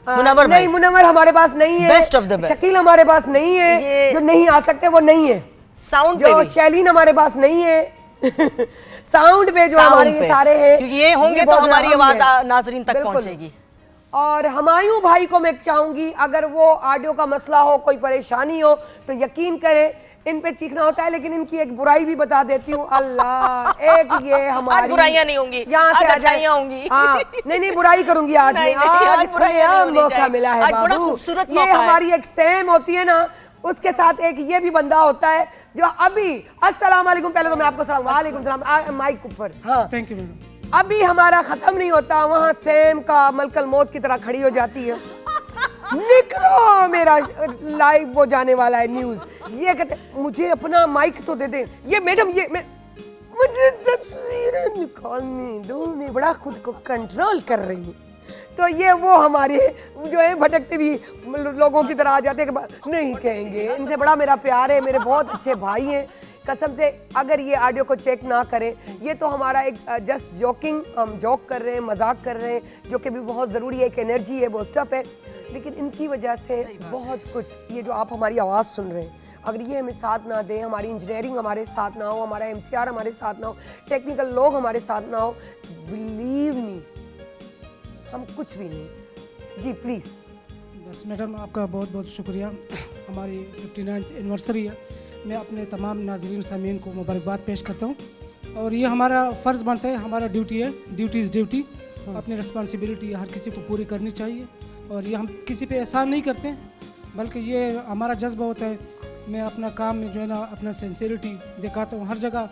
S7: मुनव्वर
S1: नहीं, मुनव्वर हमारे पास नहीं है,
S7: best of the best.
S1: Shakeel हमारे पास नहीं है, जो नहीं आ सकते वो नहीं है।
S7: साउंड
S1: जो शैलीन हमारे पास नहीं है। साउंड पे जो हमारे ये सारे हैं,
S7: क्योंकि ये होंगे तो हमारी आवाज नाजरीन तक पहुंचेगी।
S1: और हमायूं भाई को मैं चाहूंगी, अगर वो ऑडियो का मसला हो, कोई परेशानी हो, तो यकीन करें इन पे चीखना होता है, लेकिन इनकी एक बुराई भी बता देती हूँ। अल्लाह, एक ये हमारी
S7: आज बुराइयां नहीं होंगी,
S1: यहाँ से
S7: अच्छाइयां होंगी।
S1: हाँ, नहीं बुराई करूंगी आज
S7: नहीं,
S1: आज
S7: बुराइयां
S1: मौका मिला है बाबू। ये हमारी एक सेम होती है ना, उसके साथ एक ये भी बंदा होता है जो अभी अस्सलाम वालेकुम, पहले तो मैं आपको सलाम वालेकुम सलाम माइक ऊपर। हाँ
S10: थैंक यू मैडम।
S1: अभी हमारा खत्म नहीं होता, वहाँ सेम का मलकल मौत की तरह खड़ी हो जाती है। निकलो, मेरा लाइव वो जाने वाला है न्यूज़। ये कहते मुझे अपना माइक तो दे दे। ये मैडम, ये मुझे तस्वीरें निकालनी दो, मैं बड़ा खुद को कंट्रोल कर रही हूँ। तो ये वो हमारे जो है भटकते भी लोगों की तरह आ जाते हैं कि नहीं कहेंगे, इनसे बड़ा मेरा प्यार है, मेरे बहुत अच्छे भाई हैं कसम से। अगर ये ऑडियो को चेक ना करें, ये तो हमारा एक जस्ट जोकिंग, हम जोक कर रहे हैं, मजाक कर रहे हैं, जो कि भी बहुत ज़रूरी है, एक एनर्जी है, बूस्टअप है, लेकिन इनकी वजह से बहुत कुछ, ये जो आप हमारी आवाज़ सुन रहे हैं, अगर ये हमें साथ ना दें, हमारी इंजीनियरिंग हमारे साथ ना हो, हमारा MCR हमारे साथ ना हो, टेक्निकल लोग हमारे साथ ना हो, बिलीव मी हम कुछ भी नहीं। जी प्लीज़।
S10: बस मैडम आपका बहुत बहुत शुक्रिया। हमारी 59th एनिवर्सरी है, मैं अपने तमाम नाज़रीन सामीन को मुबारकबाद पेश करता हूँ। और ये हमारा फ़र्ज़ बनता है, हमारा ड्यूटी है, ड्यूटी इज़ ड्यूटी। अपनी रिस्पॉन्सिबिलिटी हर किसी को पूरी करनी चाहिए और ये हम किसी पे एहसान नहीं करते, बल्कि ये हमारा जज्बा होता है। मैं अपना काम में जो है ना अपना सिंसियरिटी दिखाता हूँ हर जगह।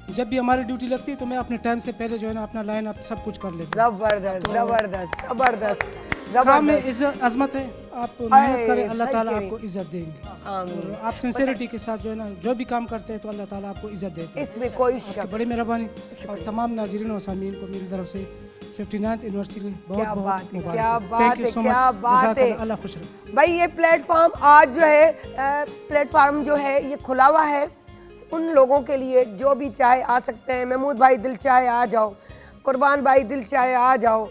S10: जब भी हमारी ड्यूटी लगती है तो मैं अपने टाइम से पहले जो है ना अपना लाइन अप सब कुछ कर लेता हूँ।
S1: ज़बरदस्त ज़बरदस्त ज़बरदस्त।
S10: काम में इज्जत अजमत है, आप मेहनत करें, अल्लाह ताला आपको इज्जत देंगे। और आप सिंसियरिटी के साथ जो है ना जो भी काम करते हैं तो अल्लाह ताला आपको इज्जत देते हैं,
S1: इसमें कोई शक।
S10: बड़ी मेहरबानी। और तमाम नाज़रीन और सामीन को मेरी तरफ से 59th एनिवर्सरी बहुत बहुत मुबारक।
S1: क्या बात है, क्या बात है।
S10: अल्लाह खुश रहे।
S1: भाई ये प्लेटफॉर्म आज जो है, प्लेटफॉर्म जो है ये खुला हुआ है उन लोगों के लिए जो भी चाहे आ सकते हैं। महमूद भाई दिल चाहे आ जाओ, कुर्बान भाई दिल चाहे आ जाओ,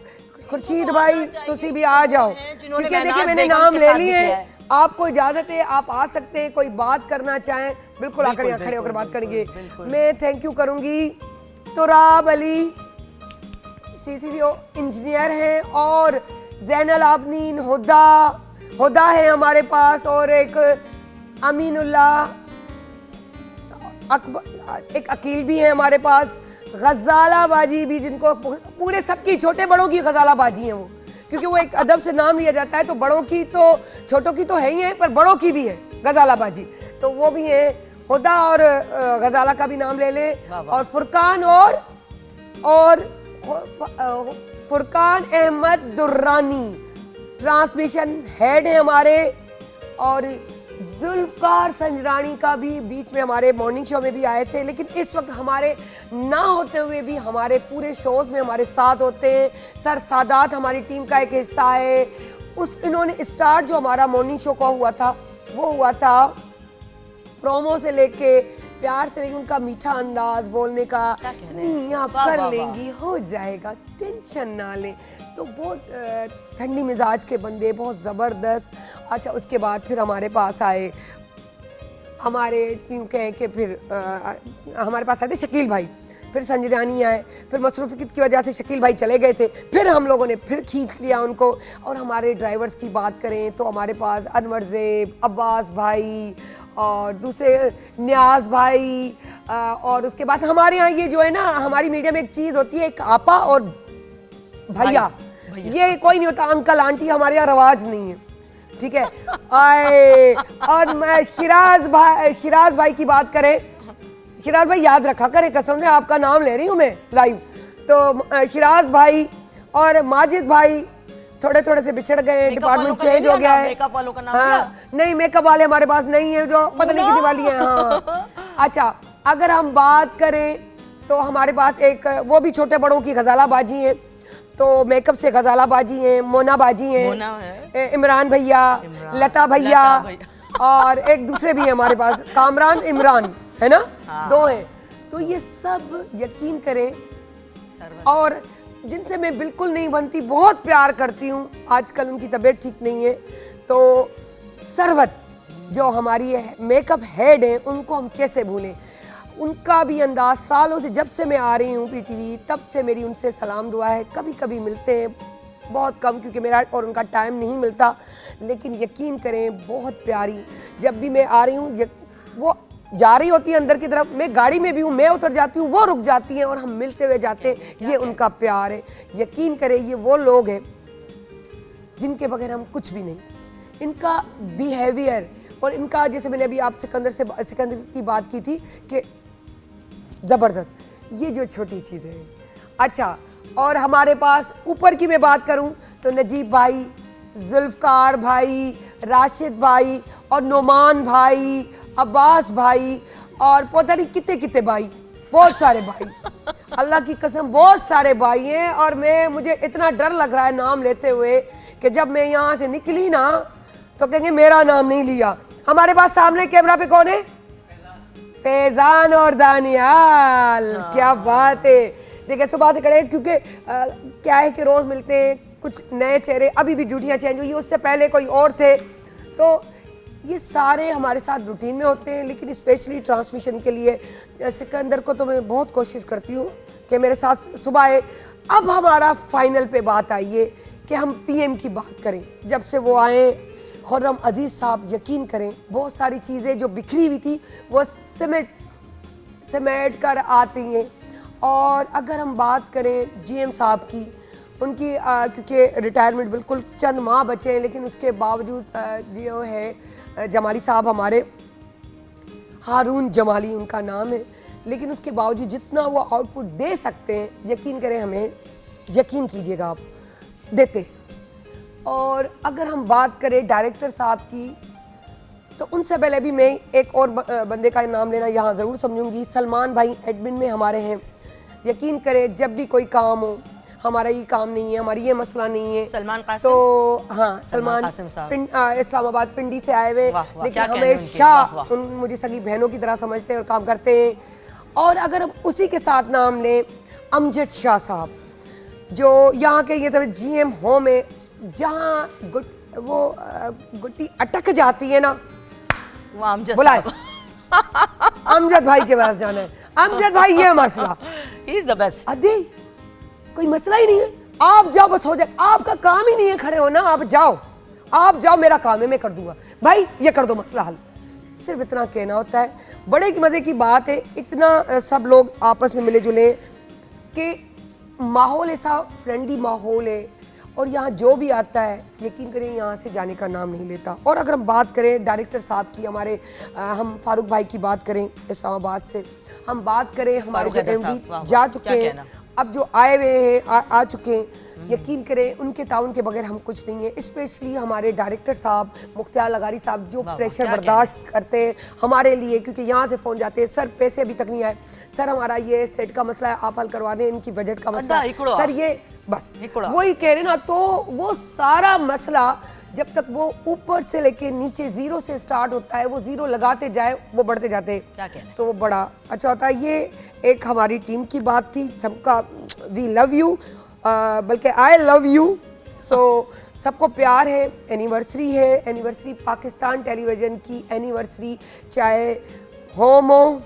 S1: खुर्शीद भाई तुसी भी आ जाओ, क्योंकि देखिए मैंने नाम ले लिए हैं, आपको इजाज़त है, आप आ सकते हैं। कोई बात करना चाहें बिल्कुल आकर यहाँ खड़े होकर बात करेंगे। मैं थैंक यू करूँगी तुराब अली, CCO इंजीनियर हैं, और जैनल आबनीन हुदा है हमारे पास, और एक अमीनुल्लाह एक अकील भी है हमारे पास, गजाला बाजी भी, जिनको पूरे सबकी छोटे बड़ों की गजाला बाजी हैं वो, क्योंकि वो एक अदब से नाम लिया जाता है। तो बड़ों की तो छोटों की तो है ही है, पर बड़ों की भी है, गजाला बाजी, तो वो भी हैं। हुदा और गजाला का भी नाम ले लें, और फुरकान और फुरकान अहमद दुर्रानी ट्रांसमिशन हेड है हमारे, और जुल्फकार संजरानी का भी बीच में हमारे मॉर्निंग शो में भी आए थे, लेकिन इस वक्त हमारे ना होते हुए भी हमारे पूरे शोज में हमारे साथ होते हैं। सर सादात हमारी टीम का एक हिस्सा है। इन्होंने स्टार्ट जो हमारा मॉर्निंग शो का हुआ था वो हुआ था प्रोमो से लेके प्यार से, लेकिन उनका मीठा अंदाज बोलने का, नहीं आप कर लेंगी, हो जाएगा, टेंशन ना लें, तो बहुत ठंडी मिजाज के बंदे, बहुत ज़बरदस्त। अच्छा, उसके बाद फिर हमारे पास आए, हमारे यूँ कहें कि फिर हमारे पास आए थे शकील भाई, फिर संजरानी आए, फिर मसरूफियत की वजह से शकील भाई चले गए थे, फिर हम लोगों ने फिर खींच लिया उनको। और हमारे ड्राइवर्स की बात करें तो हमारे पास अनवर ज़ेब, अब्बास भाई और दूसरे न्याज भाई, और उसके बाद हमारे यहाँ ये जो है ना, हमारी मीडिया में एक चीज़ होती है, एक आपा और भैया, ये कोई नहीं होता, अंकल आंटी हमारे यहाँ रवाज नहीं है, ठीक है। आए, और मैं शिराज भाई की बात करें, शिराज भाई याद रखा करें, कसम से आपका नाम ले रही हूँ मैं लाइव, तो शिराज भाई और माजिद भाई थोड़े थोड़े से बिछड़ गए, डिपार्टमेंट चेंज हो गया है।
S7: मेकअप वालों का नाम
S1: हाँ, नहीं मेकअप वाले हमारे पास नहीं है, जो पत्नी की दिवाली है। हाँ, अच्छा, अगर हम बात करें तो हमारे पास एक वो भी छोटे बड़ों की गजाला बाजी है, तो मेकअप से गजाला बाजी हैं, मोना बाजी हैं, इमरान भैया, लता भैया, और एक दूसरे भी हैं हमारे पास, कामरान इमरान, है ना, दो हैं। तो ये सब यकीन करें, और जिनसे मैं बिल्कुल नहीं बनती, बहुत प्यार करती हूँ, आजकल उनकी तबीयत ठीक नहीं है, तो सरवत जो हमारी मेकअप हेड है, उनको हम कैसे भूलें। उनका भी अंदाज सालों से, जब से मैं आ रही हूँ पीटीवी, तब से मेरी उनसे सलाम दुआ है। कभी कभी मिलते हैं, बहुत कम, क्योंकि मेरा और उनका टाइम नहीं मिलता, लेकिन यकीन करें बहुत प्यारी। जब भी मैं आ रही हूँ, वो जा रही होती है अंदर की तरफ, मैं गाड़ी में भी हूँ, मैं उतर जाती हूँ, वो रुक जाती हैं और हम मिलते हुए जाते हैं। ये उनका प्यार है। यकीन करें, ये वो लोग हैं जिनके बगैर हम कुछ भी नहीं। इनका बिहेवियर और इनका, जैसे मैंने अभी आप सिकंदर की बात की थी कि ज़बरदस्त, ये जो छोटी चीज़ें हैं। अच्छा, और हमारे पास ऊपर की मैं बात करूं तो नजीब भाई, जुल्फकार भाई, राशिद भाई और नोमान भाई, अब्बास भाई, और पता नहीं कितने कितने भाई, बहुत सारे भाई, अल्लाह की कसम बहुत सारे भाई हैं। और मुझे इतना डर लग रहा है नाम लेते हुए कि जब मैं यहाँ से निकली ना तो कहेंगे मेरा नाम नहीं लिया। हमारे पास सामने कैमरा पे कौन है? फैजान और दानियाल। क्या बात है। देखिए सुबह से खड़े, क्योंकि क्या है कि रोज़ मिलते हैं, कुछ नए चेहरे, अभी भी ड्यूटियाँ चेंज हुई, उससे पहले कोई और थे, तो ये सारे हमारे साथ रूटीन में होते हैं। लेकिन स्पेशली ट्रांसमिशन के लिए सिकंदर को तो मैं बहुत कोशिश करती हूँ कि मेरे साथ सुबह आए। अब हमारा फाइनल पे बात आई है कि हम पीएम की बात करें। जब से वो आए खुर्रम अजीज़ साहब, यकीन करें बहुत सारी चीज़ें जो बिखरी हुई थी वो समेट कर आती हैं। और अगर हम बात करें जीएम साहब की, उनकी क्योंकि रिटायरमेंट बिल्कुल चंद माह बचे हैं, लेकिन उसके बावजूद जो है जमाली साहब हमारे, हारून जमाली उनका नाम है, लेकिन उसके बावजूद जितना वो आउटपुट दे सकते हैं, यकीन करें, हमें यकीन कीजिएगा आप, देते। और अगर हम बात करें डायरेक्टर साहब की, तो उनसे पहले भी मैं एक और बंदे का नाम लेना यहाँ ज़रूर समझूंगी। सलमान भाई एडमिन में हमारे हैं। यकीन करें जब भी कोई काम हो, हमारा ये काम नहीं है, हमारी ये मसला नहीं है,
S7: सलमान कासिम,
S1: तो हाँ सलमान इस्लामाबाद पिंडी से आए हुए, लेकिन हमेशा मुझे सगी बहनों की तरह समझते हैं और काम करते हैं। और अगर हम उसी के साथ नाम लें अमजद शाह साहब, जो यहाँ के ये तरह जीएम होम है, जहाँ वो गुट्टी अटक जाती है ना, बुलाए अमजद भाई के पास जाना है। अमजद भाई ये मसला,
S7: ही इज द बेस्ट।
S1: अदे कोई मसला ही नहीं है, आप जाओ बस हो जाए। आपका काम ही नहीं है खड़े होना, आप जाओ, मेरा काम है, मैं कर दूंगा भाई, ये कर दो, मसला हल। सिर्फ इतना कहना होता है। बड़े मज़े की बात है, इतना सब लोग आपस में मिले जुले कि माहौल ऐसा फ्रेंडली माहौल है। और यहाँ जो भी आता है यकीन करें यहाँ से जाने का नाम नहीं लेता। और अगर हम बात करें डायरेक्टर साहब की, हमारे हम फारूक भाई की बात करें इस्लामाबाद से, हम बात करें हमारे जो MD जा चुके हैं, अब जो आए हुए हैं आ चुके हैं, यकीन करें उनके ताउन के बगैर हम कुछ नहीं है। स्पेशली हमारे डायरेक्टर साहब मुख्तियार लगारी साहब जो प्रेशर बर्दाश्त करते हैं हमारे लिए, क्योंकि यहाँ से फ़ोन जाते हैं, सर पैसे अभी तक नहीं आए, सर हमारा ये सेट का मसला है आप हल करवा दें, इनकी बजट का मसला है, सर ये बस वही कह रहे ना। तो वो सारा मसला जब तक वो ऊपर से लेके नीचे जीरो से स्टार्ट होता है, वो जीरो लगाते जाए वो बढ़ते जाते हैं, तो वो बड़ा अच्छा होता है। ये एक हमारी टीम की बात थी, सबका वी लव यू, बल्कि आई लव यू। सो सबको प्यार है, एनिवर्सरी है, एनिवर्सरी पाकिस्तान टेलीविज़न की एनिवर्सरी, चाहे होम हो,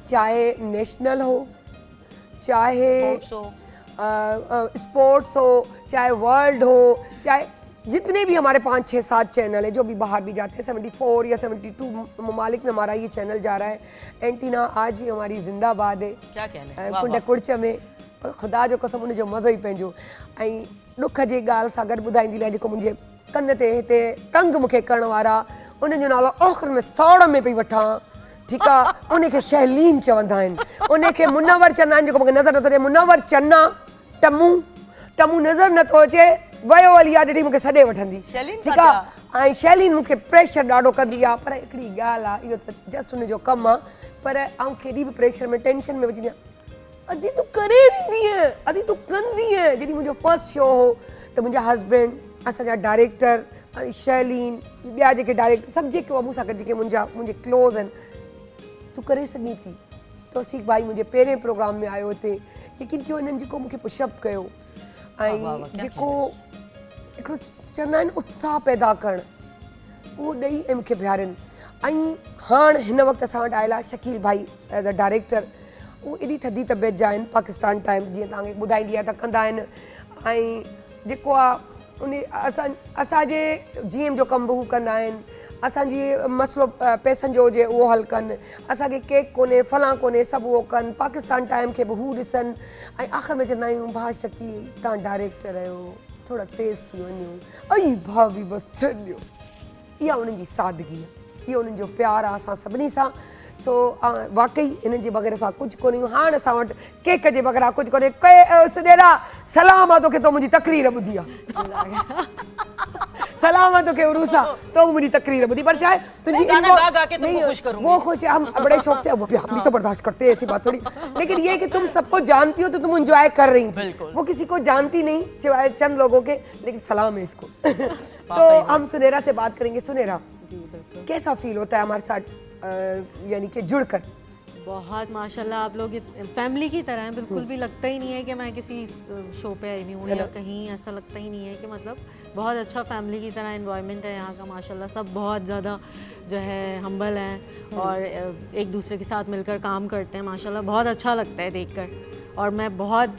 S1: चाहे नेशनल हो, चाहे स्पोर्ट्स हो, चाहे वर्ल्ड हो, चाहे जितने भी हमारे 5, 6, 7 चैनल है जो भी बाहर भी जाते हैं, 74 या 72 ममालिक में हमारा ये चैनल जा रहा है। एंटीना आज भी हमारी जिंदाबाद है,
S7: क्या कहने
S1: कुंड कुर्च में, और ख़ुदा जो कसम उनजो मज़ो ई पंहिंजो। ऐं ॾुख जी ॻाल्हि सां गॾु ॿुधाईंदी लाइ जेको मुंहिंजे कन ते हिते तंग मूंखे करण वारा, उनजो नालो आख़िर में सौड़ में पई वठां, ठीकु आहे, उनखे शैलीन चवंदा आहिनि, उनखे मुनवर चवंदा आहिनि, जेको मूंखे नज़र नथो अचे, मुनवर चन्ना टमू टमू नज़र नथो अचे, वयो हली आहे ॾिठी मूंखे सॾे वठंदी, ठीकु आहे। ऐं शैलीन मूंखे प्रेशर ॾाढो कंदी आहे, पर हिकिड़ी ॻाल्हि आहे, इहो त जस्ट उनजो कमु आहे, पर आउं केॾी बि प्रेशर में टेंशन में विझंदी आहियां, अदी तूं करे वेंदी है, अदी तूं कंदी है। जॾहिं मुंहिंजो फर्स्ट शो हो त मुंहिंजा हस्बैंड, असांजा डायरेक्टर, शैलीन, ॿिया जेके डायरेक्टर सभु जेके मूंसां गॾु जेके मुंहिंजे क्लोज़ आहिनि, तूं करे सघीं थी। तौसीक़ भाई मुंहिंजे पहिरें प्रोग्राम में आयो हिते, यकीन कयो हिननि जेको मूंखे पुशअप कयो, ऐं जेको हिकिड़ो चवंदा आहिनि उत्साह पैदा करणु, उहो ॾेई ऐं मूंखे बीहारनि। ऐं हाणे हिन वक़्तु असां वटि आयल आहे शकील भाई एज़ अ डायरेक्टर, वो एडी थदी तबियत जा आहिनि, पाकिस्तान टाइम जीअं तव्हांखे ॿुधाईंदी आहे त कंदा आहिनि, ऐं जेको आहे उन असांजे GM जो कमु बि हू कंदा आहिनि, असांजी मसइलो पैसनि जो हुजे उहो हल कनि, असांखे केक कोन्हे फलां कोन्हे सभु उहो कनि, पाकिस्तान टाइम खे बि हू ॾिसनि, ऐं आख़िर में चवंदा आहियूं भाउ शकील तव्हां डायरेक्टर आहियो, थोरा तेज़ थी वञो, अई भाउ बि बसि छॾियो। इहा उन्हनि जी सादगी आहे, इहो उन्हनि जो प्यारु आहे असां सभिनी सां। सो वाकई हिननि जे बग़ैर असां कुझु कोन्हे। हाणे असां वटि केक जे बग़ैर कुझु कोन्हे। सुडेरा सलाम आहे तोखे, तो मुंहिंजी तकरीर ॿुधी आहे, सलाम आहे तोखे उरूसा, तो मुंहिंजी तकरीर ॿुधी, पर छा आहे तुंहिंजी वो खुश है, हम बड़े शौक से, वो भी तो बर्दाश्त करते हैं, ऐसी बात थोड़ी, लेकिन ये है कि तुम सबको जानती हो तो तुम एंजॉय कर रही थी, वो किसी को जानती नहीं सिवाय चंद लोगों के, लेकिन सलाम है इसको। तो हम सुनेरा से बात करेंगे। सुनेरा, कैसा फील होता है हमारे साथ यानी कि जुड़कर?
S11: बहुत माशाल्लाह, आप लोग फैमिली की तरह हैं, बिल्कुल भी लगता ही नहीं है कि मैं किसी शो पे आई हूँ या कहीं, ऐसा लगता ही नहीं है कि मतलब बहुत अच्छा फैमिली की तरह एनवायरनमेंट है यहाँ का माशाल्लाह। सब बहुत ज़्यादा जो है हम्बल हैं और एक दूसरे के साथ मिलकर काम करते हैं माशाल्लाह, बहुत अच्छा लगता है देखकर। और मैं बहुत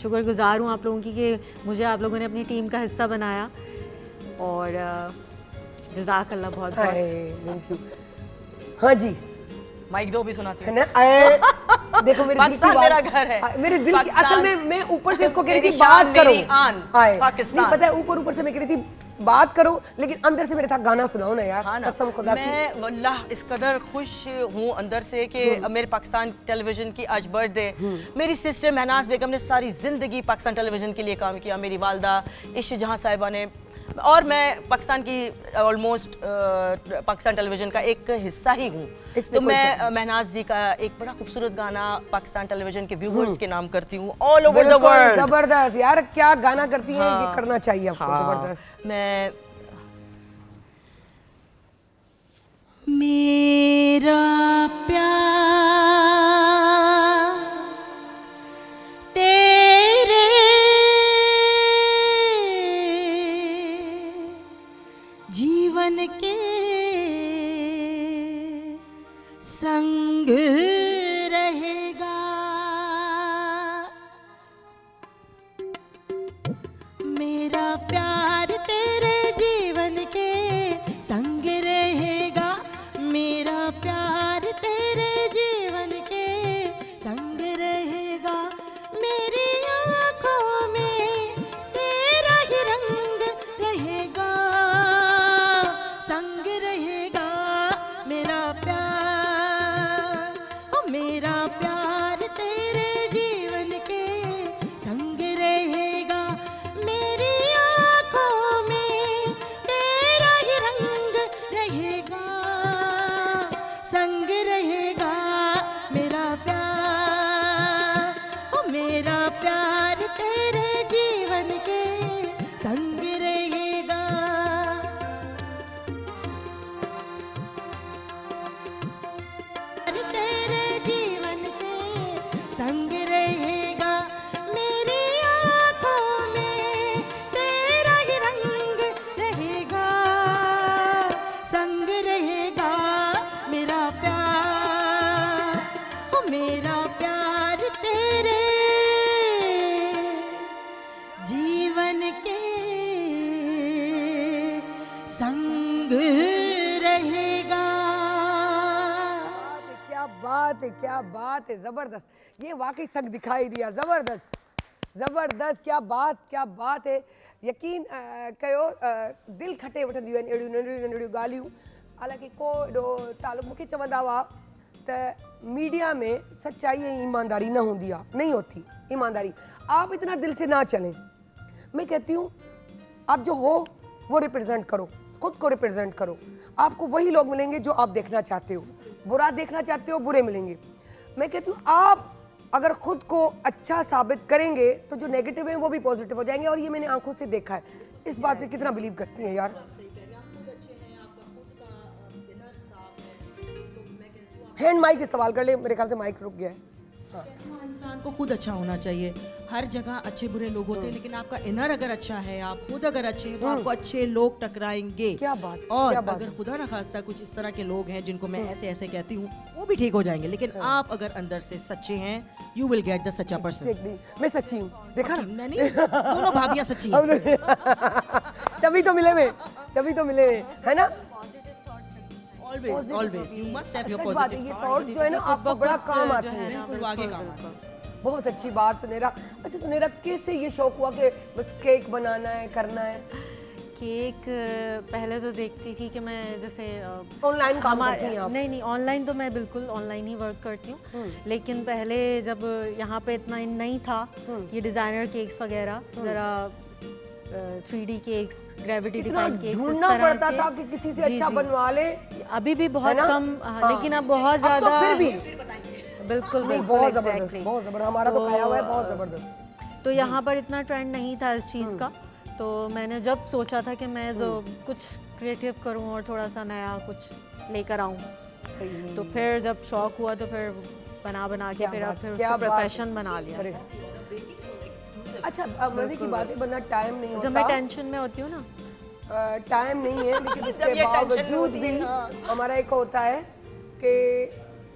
S11: शुक्रगुजार हूँ आप लोगों की कि मुझे आप लोगों ने अपनी टीम का हिस्सा बनाया, और जज़ाकल्लाह बहुत
S1: थैंक यू। हाँ जी,
S7: माइक दो भी सुनाती
S1: है ना। देखो मेरे
S7: पाकिस्तान मेरा घर है,
S1: मेरे दिल की असल में मैं ऊपर से इसको कह रही थी बात करो, पाकिस्तान नहीं पता है, ऊपर से मैं कह रही थी बात करो, लेकिन अंदर से मेरे था गाना सुनाओ ना यार, कसम खुदा की।
S7: मैं वल्लाह इस कदर खुश हूँ अंदर से कि मेरे पाकिस्तान टेलीविजन की आज बर्थडे। मेरी सिस्टर महनाज बेगम ने सारी ज़िंदगी पाकिस्तान टेलीविजन के लिए काम किया, मेरी वालदा इश्क जहाँ साहिबा ने, और मैं पाकिस्तान की ऑलमोस्ट पाकिस्तान टेलीविज़न का एक हिस्सा ही हूँ। तो मैं महनाज जी का एक बड़ा खूबसूरत गाना पाकिस्तान टेलीविज़न के व्यूअर्स के नाम करती हूँ ऑल ओवर द वर्ल्ड।
S1: ज़बरदस्त यार, क्या गाना करती है, ये करना चाहिए आपको। ज़बरदस्त।
S7: मैं मेरा प्यार जीवन के संग रहेगा, मेरा प्यार तेरे जीवन के संग रहेगा, मेरा प्यार तेरे जीवन के संग रहेगा, मेरी आँखों में
S1: बात है, क्या बात है, जबरदस्त। ये वाकई सक दिखाई दिया, जबरदस्त जबरदस्त, क्या बात है। यकीन कयो दिल खटे वठंदियूं आहिनि अहिड़ियूं नंढियूं नंढियूं ॻाल्हियूं। हालांकि को एॾो तालुक मूंखे चवंदा हुआ त मीडिया में सच्चाई ऐं ईमानदारी न होती है, नहीं होती ईमानदारी, आप इतना दिल से ना चलें। मैं कहती हूँ आप जो हो वो रिप्रेजेंट करो, खुद को रिप्रेजेंट करो, आपको वही लोग मिलेंगे जो आप देखना चाहते हो। बुरा देखना चाहते हो, बुरे मिलेंगे। मैं कहती हूँ आप अगर खुद को अच्छा साबित करेंगे तो जो नेगेटिव है वो भी पॉजिटिव हो जाएंगे, और ये मैंने आंखों से देखा है। इस बात पे कितना बिलीव करती हैं यार? हैंड माइक इस्तेमाल कर ले, मेरे ख्याल से माइक रुक गया है।
S12: इंसान को खुद अच्छा होना चाहिए। हर जगह अच्छे बुरे लोग होते हैं, लेकिन आपका इनर अगर अच्छा है, आप खुद अगर अच्छे हैं, तो आपको अच्छे लोग टकराएंगे।
S1: क्या बात,
S12: और
S1: क्या बात
S12: अगर खुदा न खास्ता कुछ इस तरह के लोग हैं जिनको मैं ऐसे ऐसे कहती हूँ, वो भी ठीक हो जाएंगे। लेकिन आप अगर अंदर से सच्चे हैं, यू विल गेट द सच्चा पर्सन।
S1: मैं सच्ची हूँ, देखा ना
S12: मैंने, दोनों भाभियाँ सच्ची हैं।
S1: तभी तो मिले हुए, तभी तो मिले हुए, है ना?
S12: Always, you must have your
S1: सच बात है,
S12: positive
S1: ये
S12: thoughts.
S1: थॉट्स जो है ना आपको बड़ा काम आते हैं।
S12: बिल्कुल आगे काम आते हैं।
S1: बहुत अच्छी बात सुनेरा। अच्छा सुनेरा, कैसे ये शौक हुआ कि बस केक बनाना है, करना है?
S11: केक पहले तो देखती थी कि मैं जैसे
S1: ऑनलाइन काम करती हैं आप?
S11: नहीं, ऑनलाइन तो मैं बिल्कुल ऑनलाइन ही वर्क करती हूँ। लेकिन पहले जब यहाँ पे इतना नहीं था, ये डिज़ाइनर केक्स वगैरह, ज़रा 3D cakes, gravity defined cakes
S1: ढूंढना पड़ता था कि किसी से अच्छा बनवा ले।
S11: अभी भी बहुत कम, लेकिन अब बहुत
S1: अब
S11: ज़्यादा।
S1: तो फिर भी
S11: बिल्कुल
S1: बहुत जबरदस्त, बहुत जबरदस्त। हमारा तो खाया हुआ है, बहुत जबरदस्त।
S11: तो यहाँ पर इतना ट्रेंड नहीं था इस चीज़ का, तो मैंने जब सोचा था कि मैं जो कुछ क्रिएटिव करूँ और थोड़ा सा नया कुछ लेकर आऊँ, तो फिर जब शौक हुआ तो फिर बना के फिर उसको प्रोफेशन बना लिया।
S1: अच्छा मजे की बात है, वरना टाइम नहीं होता।
S11: जब मैं टेंशन में होती हूँ ना,
S1: टाइम नहीं है, लेकिन उसके बावजूद भी हमारा एक होता है कि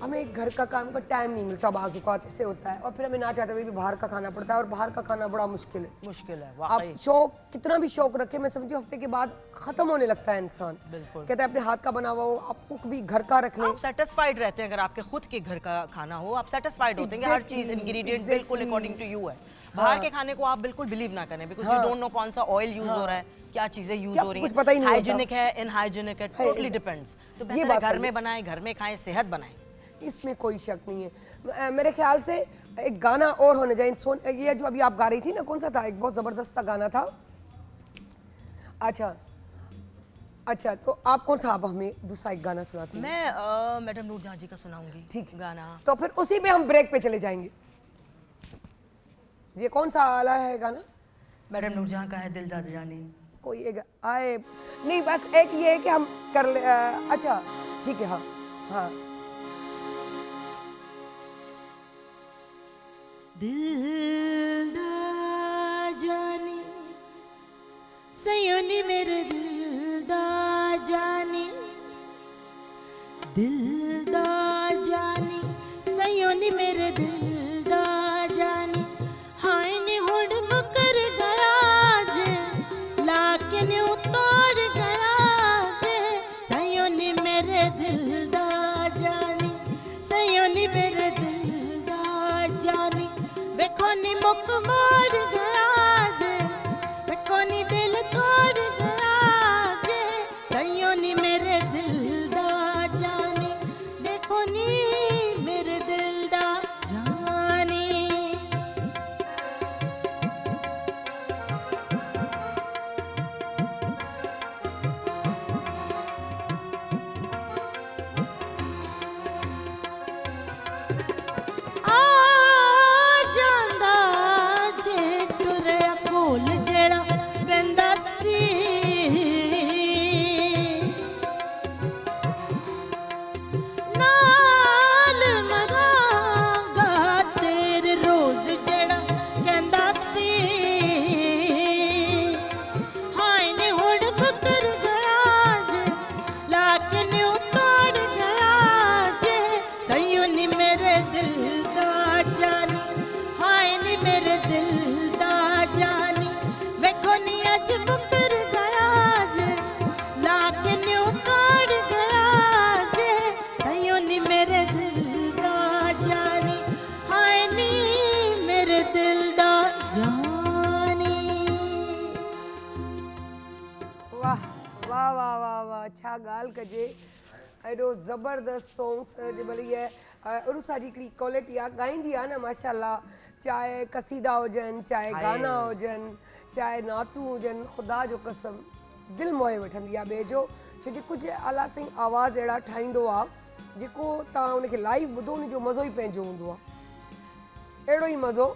S1: हमें घर का काम का टाइम नहीं मिलता, बाज़-औक़ात ऐसे होता है, और फिर हमें ना चाहते हुए भी बाहर का खाना पड़ता है, और बाहर का खाना बड़ा मुश्किल है। आप शौक कितना भी शौक रखे, मैं समझती हूँ हफ्ते के बाद खत्म होने लगता है इंसान। कहता है अपने हाथ का बना हुआ हो, आप कुक भी घर का रख लें।
S7: आप सेटिस्फाइड रहते हैं अगर आपके खुद के घर का खाना हो, आप सेटिस्फाइड होते हैं कि हर चीज़ इंग्रेडिएंट्स बिल्कुल अकॉर्डिंग टू यू है। बाहर के खाने को आप बिल्कुल बिलीव ना करें, बिकॉज़ यू डोंट नो कौन सा ऑयल यूज हो रहा है, क्या चीजें यूज हो रही हैं, हाइजीनिक है, इनहाइजीनिक है, टोटली डिपेंड्स। तो बेहतर है घर में बनाएं, घर में खाएं, सेहत बनाएं,
S1: इसमें कोई शक नहीं है। मेरे ख्याल से एक गाना और होने चाहिए। ये जो अभी आप गा रही थी ना, कौन सा था? एक बहुत जबरदस्त सा गाना था। अच्छा तो आप कौन सा, आप हमें दूसरा एक गाना सुनाती हैं?
S7: मैं मैडम नूरजहां जी का सुनाऊंगी।
S1: ठीक
S7: गाना,
S1: तो फिर उसी पे हम ब्रेक पे चले जाएंगे। ये कौन सा वाला है गाना?
S7: मैडम नूरजहां का है दिल दाद जानी।
S1: कोई एक आए नहीं, बस एक ये है कि हम कर ले। अच्छा ठीक है, हाँ।
S12: दिल दा जानी सयोनी मेरे दिल दा जानी, दिल दा जानी सयोनी मेरे दिल दा जानी, हाय ने हुड मुकर गया जे, लाके ने उतार गया जे, सयोनी मेरे दिल दा जानी, सयोनी मेरे दिल दा जानी, बेखोनी मुक मार गया जे, बेखोनी दिल तोड़ गया जे, सयोनी मेरे दिल दा जानी, देखोनी मेरे दिल दा जानी। आ जांदा जे
S1: एॾो ज़बरदस्त सॉन्ग्स जंहिंमहिल इहे उर्सा जी हिकिड़ी क्वालिटी आहे ॻाईंदी आहे न माशाल्लाह, चाहे कसीदा हुजनि, चाहे गाना हुजनि, चाहे नातूं हुजनि, ख़ुदा जो कसम दिलि मोहे वठंदी आहे ॿिए जो। छो जो कुझु आला साईं आवाज़ अहिड़ा ठाहींदो आहे जेको तव्हां उनखे लाइव ॿुधो उनजो मज़ो ई पंहिंजो हूंदो आहे, अहिड़ो ई मज़ो।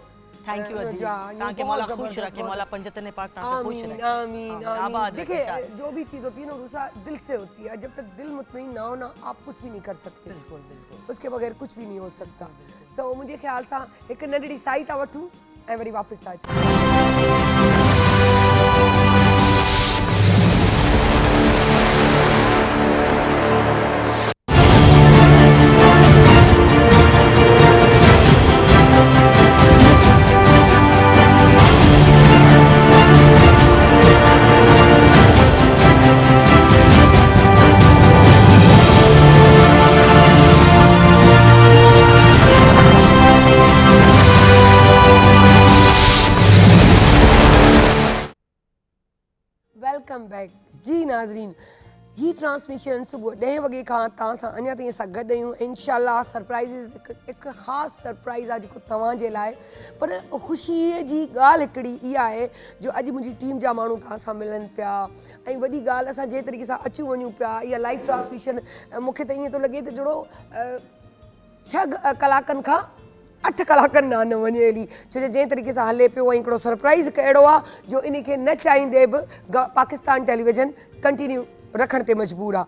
S7: थैंक यू अदी, ताकि मौला खुश रखे, मौला पंजतने पाक ताकि खुश रखे।
S1: आमीन आमीन। देखिए जो भी चीज़ होती है ना रूसा दिल से होती है, जब तक दिल मुतमईन ना हो ना आप कुछ भी नहीं कर सकते।
S7: बिल्कुल बिल्कुल,
S1: उसके बगैर कुछ भी नहीं हो सकता। सो मुझे ख्याल सां हिकु नंढड़ी साई था वठूं ऐं वरी वापसि था अचूं। वेलकम बैक जी नाज़रीन। ही ट्रांसमिशन सुबुह 10 वॻे खां तव्हां सां अञा ताईं असां गॾु आहियूं। इंशाल्लाह सरप्राइज़िस हिकु ख़ासि सरप्राइज़ आहे जेको तव्हांजे लाइ, पर ख़ुशीअ जी ॻाल्हि हिकिड़ी इहा आहे जो अॼु मुंहिंजी टीम जा माण्हू तव्हां सां मिलनि पिया ऐं वॾी ॻाल्हि असां जंहिं तरीक़े सां अचूं वञूं पिया, इहा लाइव ट्रांसमिशन मूंखे त ईअं थो लॻे त जहिड़ो 6 कलाकनि खां 8 कलाकनि न वञे हली, छो जो जंहिं तरीक़े सां हले पियो ऐं हिकिड़ो सरप्राइज़ हिकु अहिड़ो आहे जो इन खे न चाहींदे बि पाकिस्तान टेलीविज़न कंटिन्यू रखण ते मजबूर आहे।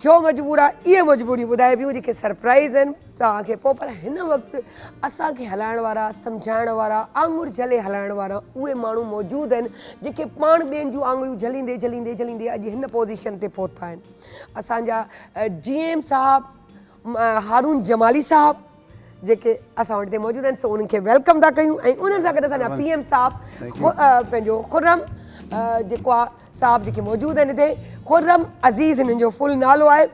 S1: छो मजबूर आहे इहे मजबूरी ॿुधाए पियूं जेके सरप्राइज़ आहिनि तव्हांखे पोइ, पर हिन वक़्तु असांखे हलाइण वारा, सम्झाइण वारा, आङुर झले हलाइण वारा उहे माण्हू मौजूदु आहिनि जेके पाण ॿियनि जूं आङुरियूं झलींदे झलींदे झलींदे अॼु हिन पोज़ीशन ते पहुता आहिनि। असांजा GM साहबु हारून जमाली साहबु जेके असां वटि मौजूदु आहिनि, सो उन्हनि खे वेलकम था कयूं ऐं उन्हनि सां गॾु असांजा PM साहबु पंहिंजो खुर्रम जेको आहे साहबु जेके मौजूदु आहिनि हिते, खुर्रम अज़ीज़ हिननि जो फुल नालो आहे।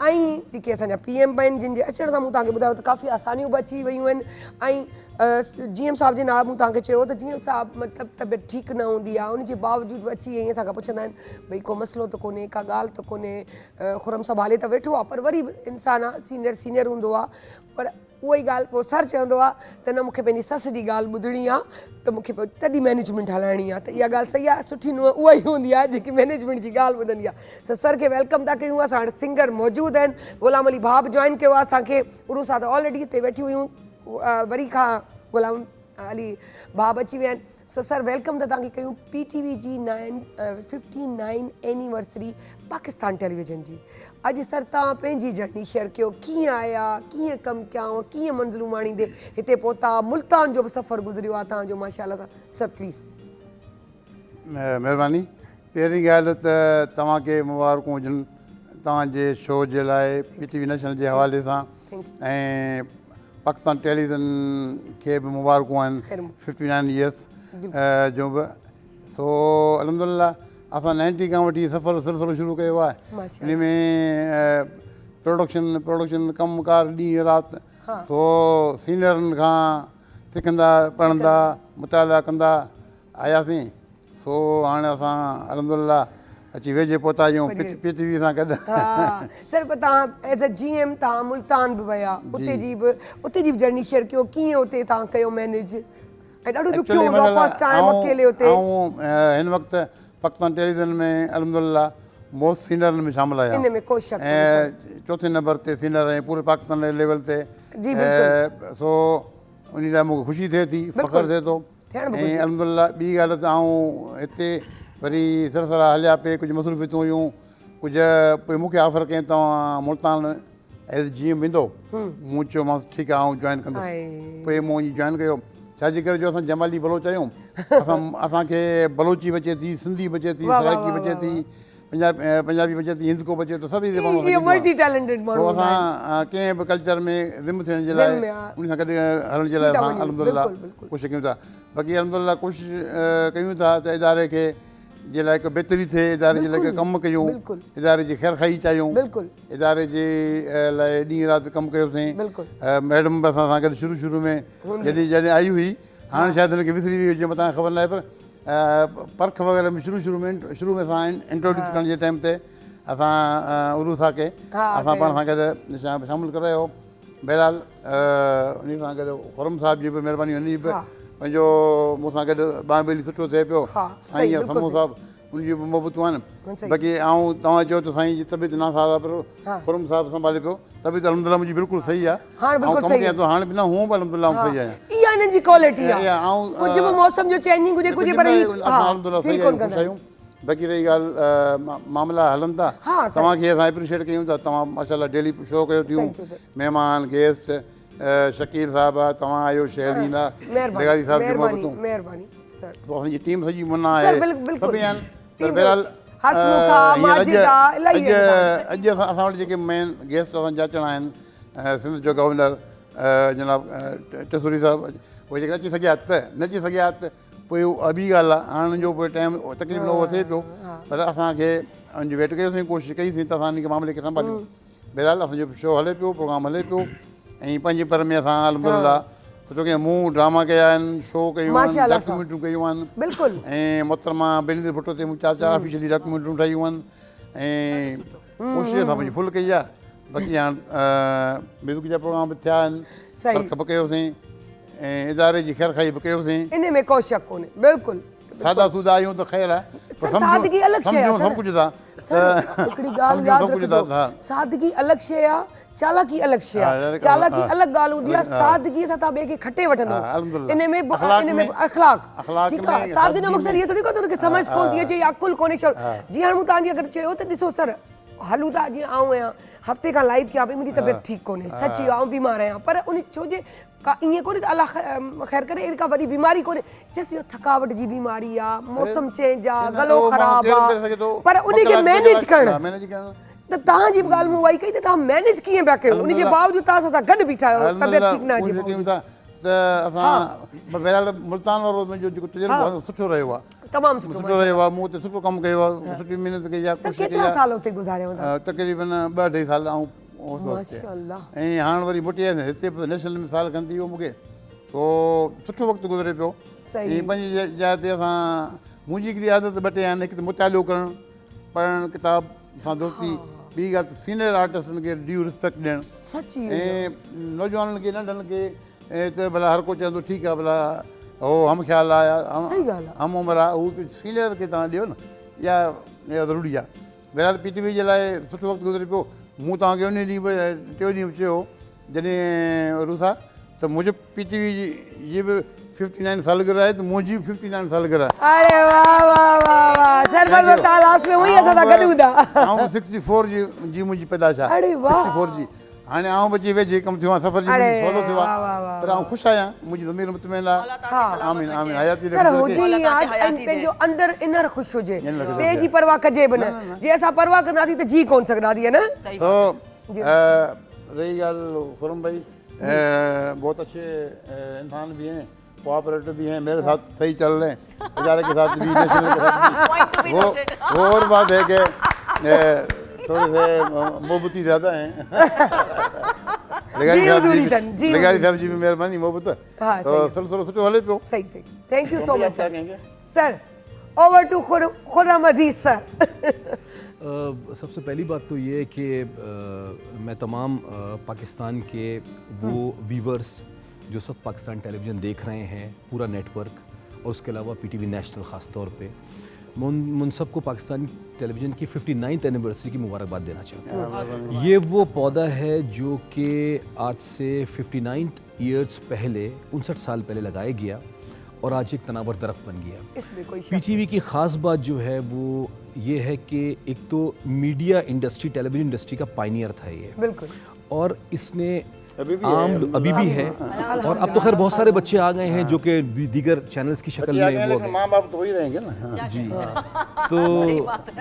S1: ऐं जेके असांजा PM आहिनि जिन जे अचण सां मूं तव्हांखे ॿुधायो त काफ़ी आसानियूं बि अची वियूं आहिनि। ऐं GM साहब जे नाले मूं तव्हांखे चयो त GM साहब मतिलबु तबियत ठीकु न हूंदी आहे, उनजे बावजूदि बि अची ईअं असां खां पुछंदा आहिनि भई को मसइलो त कोन्हे, का ॻाल्हि त कोन्हे, खुर्रम साहब हाले त वेठो आहे, पर वरी बि इंसानु आहे, सीनियर हूंदो आहे, पर उहा ई ॻाल्हि पोइ सर चवंदो आहे त न मूंखे पंहिंजी सस जी ॻाल्हि ॿुधणी आहे त मूंखे पोइ तॾहिं मैनेजमेंट हलाइणी आहे, त इहा ॻाल्हि सही आहे। सुठी नुंहुं उहा ई हूंदी आहे जेकी मैनेजमेंट जी ॻाल्हि ॿुधंदी आहे। सो सर खे वेलकम था कयूं। असां वटि सिंगर मौजूदु आहिनि, गुलाम अली भाउ बि जॉइन कयो आहे असांखे, उरूसा त ऑलरेडी हिते वेठी हुयूं, वरी खां गुलाम अली भाउ अची विया आहिनि। सो सर वेलकम था तव्हांखे कयूं PTV जी 59 एनिवर्सरी पाकिस्तान टेलीविज़न जी। अॼु सर तव्हां पंहिंजी जर्नी शेयर कयो, कीअं आया, कीअं कमु कयां, कीअं मंज़िलूं माणींदे हिते पहुता, मुल्तान जो बि सफ़र गुज़रियो आहे तव्हांजो माशाअल्लाह सां। Sir please.
S13: महिरबानी। पहिरीं ॻाल्हि त तव्हांखे मुबारकूं हुजनि तव्हांजे शो जे लाइ, PTV नेशनल जे हवाले सां, ऐं पाकिस्तान टेलीविज़न खे बि मुबारकूं आहिनि 59 इयर्स जो बि। सो अलहमदुलिल्लाह असां 90 खां वठी सफ़र सिलसिलो शुरू कयो आहे। इन में प्रोडक्शन कमुकार ॾींहुं राति, सो सीनियरनि खां सिखंदा पढ़ंदा मुताला कंदा आयासीं। सो हाणे असां अलहमदुलिल्लाह अची वेझे पहुता आहियूं PTV सां गॾु।
S1: सर पर तव्हां एज़ अ GM तव्हां मुल्तान बि विया, उते जी बि जर्नी शेयर कयो, कीअं उते तव्हां कयो मैनेज, ऐं ॾाढो ॾुखियो हूंदो आहे फर्स्ट टाइम अकेले उते।
S13: ऐं हिन वक़्तु पाकिस्तान टेलीविज़न में अलहमदुलिल्लाह मोस्ट सीनियरनि में शामिल आहियां, ऐं चौथे नंबर ते सीनियर ऐं पूरे पाकिस्तान लेवल ते। सो उन लाइ मूंखे ख़ुशी थिए थी, फ़ख्रु थिए थो। ऐं अलहमदुलिल्लाह ॿी ॻाल्हि त हिते वरी सिलसिला हलिया पिए, कुझु मसरूफ़ियतूं हुयूं, कुझु पोइ मूंखे ऑफर कयईं तव्हां मुल्तान एज़ GM वेंदो, मूं चयोमांसि ठीकु आहे आउं जॉइन कंदुसि। पोइ मूं वञी जॉइन कयो, छाजे करे जो असां जमाली बलोच आहियूं, असांखे बलोची बचे थी, सिंधी बचे थी, सराइकी बचे थी, पंजाबी बचे थी, हिंदको बचे थो, सभई ज़बानूं असां कंहिं बि कल्चर में ज़िम थियण जे लाइ उन सां गॾु हलण जे लाइ असां अलहमदुलिल्लाह कोशिशि कयूं था। बाक़ी अलहमदुलिल्लाह कोशिशि कयूं था त इदारे खे जे लाइ हिकु बहितरी थिए, इदारे जे लाइ कमु कयूं, इदारे जी ख़ैर खाई चाहियूं, इदारे जे लाइ ॾींहुं राति कमु कयोसीं। मैडम बि असां सां गॾु शुरू में जॾहिं आई हुई, हाणे शायदि हुनखे विसरी वई हुजे, मथां ख़बर न आहे, पर परख वग़ैरह में शुरू में असां इंट्रोड्यूस करण जे टाइम ते असां उरूसा खे असां पाण सां गॾु शामिलु करे रहियो। बहरहाल उन सां गॾु खुरम साहिब जी बि महिरबानी, उन जी बि पंहिंजो मूंसां गॾु बांबेली सुठो थिए पियो। साईं समूह साहिबु उनजी बि मोहबतूं आहिनि। बाक़ी तव्हां चयो त साईं जी तबियत नासाज़ आहे, पर खुरम साहिबु संभाले पियो। तबियत अलहमदुलिल्लाह मुंहिंजी बिल्कुलु सही आहे। कमु कयां थो हाणे बि न हूं बि अलहमदुलिल्लाह सही आहियां।
S1: इहा हिननि जी क्वालिटी आहे। कुझु बि मौसम जो चेंजिंग हुजे कुझु पर
S13: अलहमदुलिल्लाह सही आहियूं। बाक़ी रही ॻाल्हि मामला हलनि था, तव्हांखे असां एप्रिशिएट कयूं था। तव्हां माशाल्लाह डेली शो कयो थियूं, महिमान गेस्ट शकील साहिबु आहे, तव्हां आहियो, शहरीना बेगारी साहिब जी मोहबतूं, असांजी टीम सॼी मुना आहे, सभई आहिनि। पर बहरहाल अॼु असां वटि जेके मेन गेस्ट असांजा अचणा आहिनि, सिंध जो गवर्नर जनाब टिसूरी साहिबु, उहे जेके अची सघिया त न अची सघिया त पोइ उहा ॿी ॻाल्हि आहे। हाणे जो पोइ टाइम तकलीफ़ ओवर थिए पियो, पर असांखे उनजी वेट कयोसीं, कोशिशि कईसीं त असां इन मामले खे संभालियूं। बहरहाल असांजो शो हले पियो, प्रोग्राम हले पियो, ऐं पंहिंजे पर में असां अलहमदुलिल्लाह सुठो कयूं। मूं ड्रामा कया आहिनि, शो कयूं आहिनि, डॉक्यूमेंटरियूं कयूं आहिनि, ऐं मोहतरमा बेनज़ीर भुट्टो ते मूं 4 ऑफिशियली डॉक्यूमेंटरियूं ठाहियूं आहिनि, ऐं कोशिशि असां पंहिंजी फुल कई आहे। बाक़ी हाणे म्यूज़िक जा प्रोग्राम बि थिया आहिनि, फ़र्क़ बि कयोसीं, ऐं इदारे जी ख़ैर खाई बि कयोसीं।
S1: इन में को शक कोन्हे, बिल्कुलु
S13: सादा सूदा आहियूं त ख़ैर आहे,
S1: सादगी अलॻि शइ आहे।
S13: सभु कुझु था
S1: हिकिड़ी ॻाल्हि यादि रखिजो, सादगी अलॻि शइ आहे, चालाकी अलॻि शइ आहे। चालाकी अलॻि ॻाल्हि हूंदी आहे, सादगीअ सां तव्हां ॿिए खे खटे वठंदो। इन में अख़लाक ठीकु आहे। सादगी जो मक़सदु इहो थोरी कोन्हे हुनखे सम्झ कोन थी अचे या अकुल कोन्हे। जीअं हाणे मूं तव्हांजी अगरि चयो त ॾिसो सर हलूं था, जीअं आऊं आहियां हफ़्ते खां लाइव कयां पई, मुंहिंजी तबियत ठीकु कोन्हे, सची आऊं बीमार आहियां, पर उन छो जे ईअं कोन्हे त अलाह ख़ैर करे अहिड़ी का वॾी बीमारी कोन्हे, जस्ट इहो थकावट जी बीमारी आहे, मौसम चेंज आहे, गलो ख़राबु आहे, पर उनखे मैनेज करणु त तव्हांजी बि ॻाल्हि मूं उहा ई कई त तव्हां मैनेज कीअं पिया कयो, उनजे बावजूदि तव्हां सां गॾु बीठा आहियो, तबियत ठीकु न अचे
S13: त असां बहरहाल मुल्तान वारो मुंहिंजो जेको तजुर्बो आहे सुठो रहियो आहे,
S1: तमामु
S13: सुठो रहियो आहे। मूं हुते सुठो कमु कयो आहे, सुठी महिनत कई आहे, कोशिशि कई आहे। तक़रीबन 2-2.5 साल ऐं हाणे वरी मोटी आहियां हिते नेशनल में साल खनि थी वियो मूंखे, पोइ सुठो वक़्तु गुज़रे पियो। ऐं पंहिंजी जाइ ते असां मुंहिंजी हिकिड़ी आदत 2 टे आहिनि, हिकु त मुतालो करणु, पढ़णु, किताब सां दोस्ती, ॿी ॻाल्हि त सीनियर आर्टिस्टनि खे ड्यू रिस्पेक्ट ॾियणु, ऐं नौजवाननि खे नंढनि खे त भला हर को चवंदो ठीकु आहे भला हो हम ख़्यालु आहे, हम उमिरि आहे, उहो सीनियर खे तव्हां ॾियो न, इहा ज़रूरी आहे। बहरहाल PTV जे लाइ सुठो वक़्तु गुज़रे पियो। मूं तव्हांखे उन ॾींहुं बि 2 ॾींहं चयो जॾहिं रूसा त मुंहिंजो PTV जी बि 59 सालगिरह आहे, त मुंहिंजी 59 सालगिरह आहे।
S1: अरे वाह वाह वाह वाह, सरवर तालाश में वही असां गॾु हूंदा।
S13: 64 जी मुंहिंजी पैदाइश आहे,
S1: अरे वाह
S13: 64 जी। हाणे आऊं बची वेझे कमु थियो आहे, सफ़र जी सवलो थियो आहे, पर आऊं ख़ुशि आहियां, मुंहिंजी ज़मीर मुतमइन आहे। आमीन आमीन। हयाती
S1: पंहिंजो अंदरि इनर ख़ुशि हुजे, ॿिए जी परवाह कजे बि न। जे असां परवाह कंदासीं त जी कोन सघंदासीं, है न।
S13: तो रही ॻाल्हि खुरम भाई, बहुत अच्छे इंसान भी हैं, कोऑपरेटिव भी हैं, मेरे साथ सही चल रहे हैं, इदारे के साथ भी, नेशनल के साथ भी। वो और बात है कि थोड़े से मोहब्बती ज़्यादा हैं। लगारी साहब जी भी मेहरबानी, मोहब्बत। तो सिलसिलो सुठो हले पियो।
S1: सही सही, thank you so much sir. Over to Khurram Aziz sir.
S14: सबसे पहली बात तो ये है कि मैं तमाम पाकिस्तान के वो व्यूवर्स जो सब पाकिस्तान टेलीविज़न देख रहे हैं, पूरा नेटवर्क, और उसके अलावा PTV नेशनल ख़ास तौर पे, मैं उन सबको पाकिस्तान टेलीविज़न की 59th एनिवर्सरी की मुबारकबाद देना चाहता हूँ। ये वो पौधा है जो कि आज से 59 ईयर्स पहले, 59 साल पहले लगाया गया और आज एक तनावर दरख्त बन गया। PTV की ख़ास बात जो है वो ये है कि एक तो मीडिया इंडस्ट्री, टेलीविज़न इंडस्ट्री का पायनियर था ये, बिल्कुल, और इसने अभी भी है, और अब तो खैर बहुत सारे बच्चे आ गए हैं जो कि दीगर चैनल्स की शक्ल में वो
S13: माँ बाप तो वही रहेंगे ना।
S14: जी, तो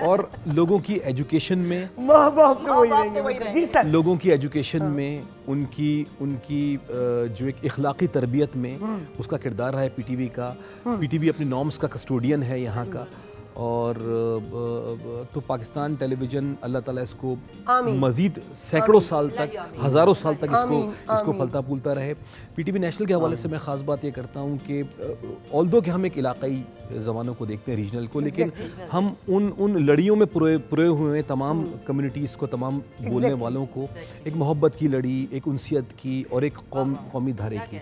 S14: और लोगों की एजुकेशन में,
S1: माँ बाप तो वही रहेंगे जी सर,
S14: लोगों की एजुकेशन में, उनकी जो एक इखलाकी तरबियत में उसका किरदार रहा है PTV का। PTV अपनी नॉर्म्स का कस्टोडियन है यहाँ का, और तो पाकिस्तान टेलीविज़न अल्लाह ताला इसको मज़ीद सैकड़ों साल तक, हज़ारों साल तक इसको फलता फूलता रहे। पीटीवी नेशनल के हवाले से मैं ख़ास बात ये करता हूँ कि ऑल्दो कि हम एक इलाकाई ज़मानों को देखते हैं, रीजनल को, लेकिन हम उन लड़ियों में पुरे हुए हैं तमाम कम्युनिटीज़ को, तमाम बोलने वालों को, एक मोहब्बत की लड़ी, एक उनसियत की और एक कौमी धारे की।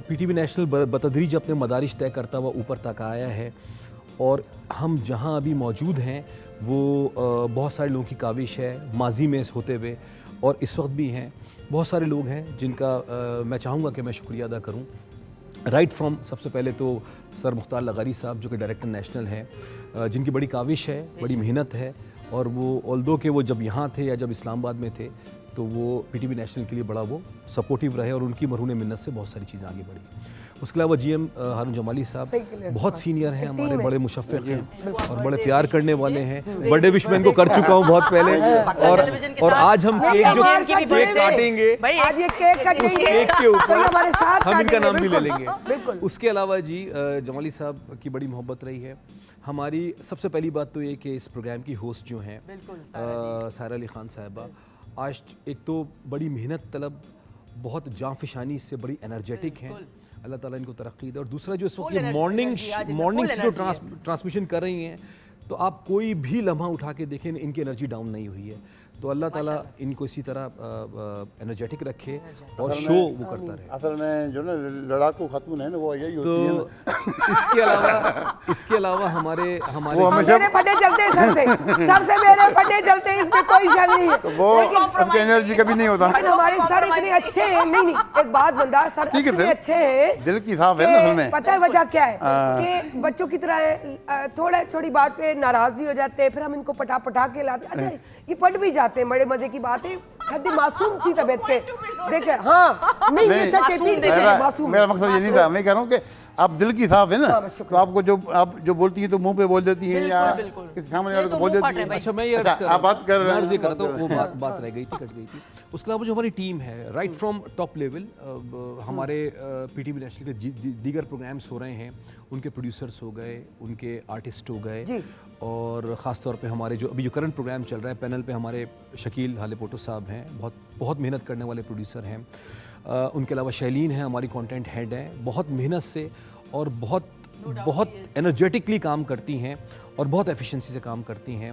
S14: पीटीवी नेशनल बतदरीज अपने मदारिज तय करता हुआ ऊपर तक आया है और हम जहां अभी मौजूद हैं वो बहुत सारे लोगों की काविश है, माजी में होते हुए और इस वक्त भी हैं। बहुत सारे लोग हैं जिनका मैं चाहूँगा कि मैं शुक्रिया अदा करूँ। राइट फ्रॉम सबसे पहले तो सर मुख्तार लगारी साहब जो कि डायरेक्टर नेशनल हैं, जिनकी बड़ी काविश है, बड़ी मेहनत है और वो ऑल्दो के वो जब यहाँ थे या जब इस्लामाबाद में थे तो वो पीटीवी नेशनल के लिए बड़ा वो सपोर्टिव रहे और उनकी मरहून मिन्नत से बहुत सारी चीज़ें आगे बढ़ी। उसके अलावा जीएम हारून जमाली साहब बहुत सीनियर हैं, हमारे बड़े मुशफ़्फ़िक़ हैं और बड़े प्यार करने वाले हैं। बर्थडे विश मैं इनको कर चुका हूँ बहुत पहले और आज हम केक काटेंगे,
S1: आज ये केक काटेंगे,
S14: उस केक के ऊपर
S1: हमारे साथ
S14: हम इनका नाम भी ले लेंगे। उसके अलावा जी जमाली साहब की बड़ी मोहब्बत रही है। हमारी सबसे पहली बात तो ये कि इस प्रोग्राम की होस्ट जो हैं सारा अली खान साहिबा, आज एक तो बड़ी मेहनत तलब, बहुत जांफिशानी से बड़ी एनर्जेटिक हैं, अल्लाह ताला इनको तरक्की दे। और दूसरा जो इस वक्त ये मॉर्निंग से जो ट्रांसमिशन कर रही हैं तो आप कोई भी लम्हा उठा के देखें इनकी एनर्जी डाउन नहीं हुई है। तो अल्लाह ताला इनको इसी तरह एनर्जेटिक रखे और शो वो करता रहे।
S13: असल में जो ना लड़ाकू खातून है ना वो यही होती है।
S14: इसके अलावा हमारे
S1: मेरे फटे चलते हैं सर से मेरे फटे चलते हैं, इसमें कोई शक नहीं है।
S13: तो वो उसकी एनर्जी कभी नहीं होता।
S1: हमारे सर इतने अच्छे हैं, नहीं एक बात बंदा सर इतने अच्छे हैं,
S13: दिल की साफ है ना असल में।
S1: पता है वजह क्या है कि बच्चों की तरह थोड़ी बात पे नाराज भी हो जाते हैं, फिर हम इनको पटा के लाते। अच्छा ये पढ़ भी जाते हैं, बड़े मजे की बात है, खड्डे मासूम सी तबीयत के देखे। हाँ नहीं ये सच है, मासूम।
S13: मेरा मकसद ये नहीं था, मैं कह रहा हूँ कि आप दिल की साफ है ना, तो आपको आप जो बोलती है तो मुंह पे बोल देती हैं या किसी सामने वाले को बोल देती हैं।
S14: अच्छा मैं ये
S13: आप बात कर रहे हैं
S14: तो वो बात रह गई थी, कट गई थी। उसके अलावा जो हमारी टीम है राइट फ्रॉम टॉप लेवल, हमारे पीटीवी नेशनल के दीगर प्रोग्राम्स हो रहे हैं, उनके प्रोड्यूसर्स हो गए, उनके आर्टिस्ट हो गए और ख़ास तौर पे हमारे जो अभी जो करंट प्रोग्राम चल रहा है पैनल पे हमारे शकील हालेपोटो साहब हैं, बहुत मेहनत करने वाले प्रोड्यूसर हैं। उनके अलावा शैलीन है, हमारी कंटेंट हेड हैं, बहुत मेहनत से और बहुत एनर्जेटिकली काम करती हैं और बहुत एफिशिएंसी से काम करती हैं।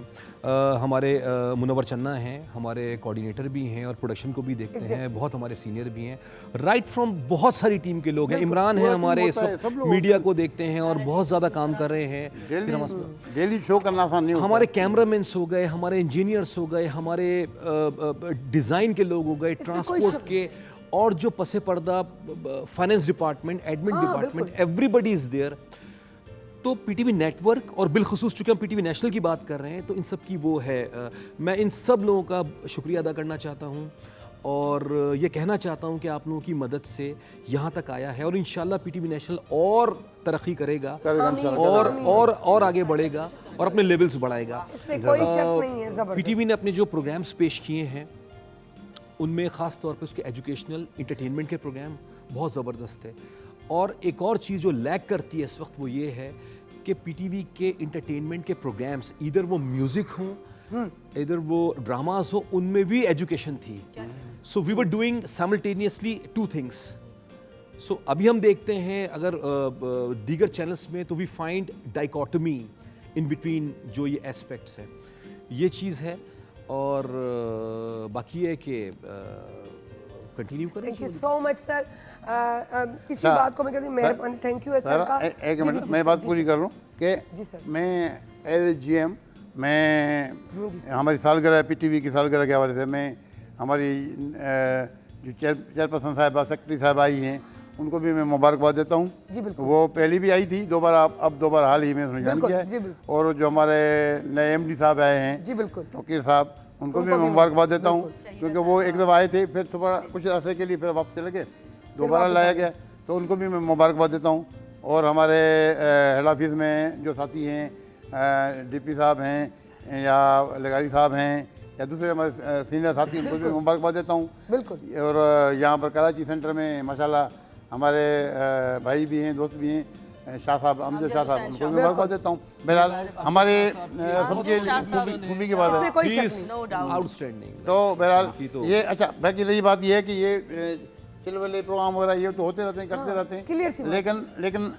S14: हमारे मुनव्वर चन्ना हैं, हमारे कोऑर्डिनेटर भी हैं और प्रोडक्शन को भी देखते हैं, बहुत हमारे सीनियर भी हैं। राइट फ्रॉम बहुत सारी टीम के लोग हैं। इमरान हैं हमारे, इस वक्त मीडिया को देखते हैं और बहुत ज़्यादा काम कर रहे हैं।
S13: डेली शो करना आसान नहीं होता।
S14: हमारे कैमरामैन्स हो गए, हमारे इंजीनियर्स हो गए, हमारे डिज़ाइन के लोग हो गए, ट्रांसपोर्ट के और जो पसे पर्दा finance department, admin department, everybody is there. तो पीटीवी नेटवर्क और बिलखुसूस चूँकि हम पीटीवी नेशनल की बात कर रहे हैं तो इन सब की वो है, मैं इन सब लोगों का शुक्रिया अदा करना चाहता हूँ और ये कहना चाहता हूँ कि आप लोगों की मदद से यहाँ तक आया है और इंशाल्लाह पीटीवी नेशनल और तरक्की करेगा और आगे बढ़ेगा और अपने लेवल्स बढ़ाएगा। पीटीवी ने अपने जो प्रोग्राम्स पेश किए हैं उनमें ख़ास तौर पे उसके एजुकेशनल इंटरटेनमेंट के प्रोग्राम बहुत ज़बरदस्त है। और एक और चीज़ जो लैग करती है इस वक्त वो ये है कि पीटीवी के इंटरटेनमेंट के प्रोग्राम्स इधर वो म्यूज़िक हों इधर वो ड्रामाज हो, उनमें भी एजुकेशन थी। So we were doing simultaneously two things. So अभी हम देखते हैं अगर दीगर चैनल्स में तो we find dichotomy in between जो ये एस्पेक्ट्स हैं, ये चीज़ है। और बाकी है कि कंटिन्यू करें।
S1: Thank you so much sir. इसी बात को मैं कहती हूँ मेहरबानी, थैंक यू सर का।
S13: एक मिनट मैं बात पूरी कर लूँ कि मैं एज जीएम मैं हमारी सालगिरह पीटीवी की सालगिरह के हवाले से मैं हमारी जो चेयरपर्सन साहिबा सेक्रेटरी साहब आई हैं उनको भी मैं मुबारकबाद देता हूँ। वो पहले भी आई थी दोबारा, अब दोबारा हाल ही में उसने ज्वाइन किया है। और जो हमारे नए एमडी साहब आए हैं फकीर साहब, उनको भी मैं मुबारकबाद देता हूँ क्योंकि वो एक दफ़ा आए थे फिर थोड़ा कुछ अर्से के लिए फिर वापस चले गए, दोबारा लाया गया, तो उनको भी मैं मुबारकबाद देता हूँ। और हमारे हेड ऑफिस में जो साथी हैं डीपी साहब हैं या लगारी साहब हैं या दूसरे हमारे सीनियर साथी, उनको भी मुबारकबाद देता हूँ। और यहाँ पर कराची सेंटर में माशाल्लाह हमारे भाई भी हैं, दोस्त भी हैं, शाह साहब, अमजद शाह साहब, उनको भी मुबारकबाद देता हूँ। बहरहाल हमारे सबके खूबी की बात है,
S14: आउटस्टैंडिंग।
S13: तो बहरहाल ये अच्छा, बाकी रही बात ये है कि ये चिलवले प्रोग्राम वगैरह ये तो होते रहते हैं, करते रहते हैं, लेकिन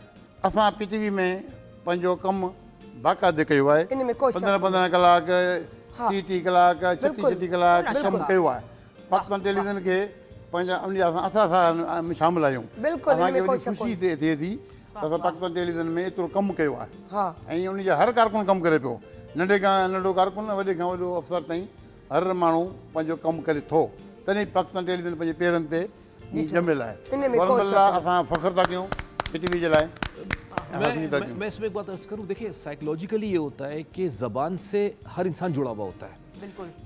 S13: असां PTV में पंहिंजो कमु बाक़ाइदे कयो आहे। 15 कलाक, 30 कलाक, 36 कलाक कमु कयो आहे। पाकिस्तान टेलीविज़न खे पंहिंजा असां शामिल आहियूं। असांखे वॾी ख़ुशी थिए थी त असां पाकिस्तान टेलीविज़न में एतिरो कमु कयो आहे ऐं उन जा हर कारकुन कमु करे पियो, नंढे खां नंढो कारकुन, वॾे खां वॾो अफ़सर ताईं हर माण्हू पंहिंजो कमु करे थो, तॾहिं पाकिस्तान टेलीविज़न पंहिंजे पेरनि ते ॼमियल आहे। असां फ़ख्रु था कयूं PTV जे लाइ।
S14: मैं इसमें एक बात अर्ज करूं, देखिए साइकोलॉजिकली ये होता है कि ज़बान से हर इंसान जुड़ा हुआ होता है।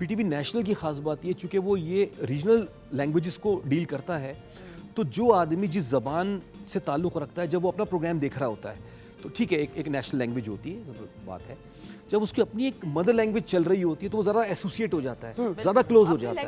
S14: PTV नेशनल की ख़ास बात ये, चूँकि वो ये रीजनल लैंग्वेजेस को डील करता है, तो जो आदमी जिस ज़बान से ताल्लुक़ रखता है, जब वो अपना प्रोग्राम देख रहा होता है, तो ठीक है एक नेशनल लैंग्वेज होती है, बात है, जब उसकी अपनी एक मदर लैंग्वेज चल रही होती है तो वो ज़रा एसोसिएट हो जाता है, ज़्यादा क्लोज हो जाता है,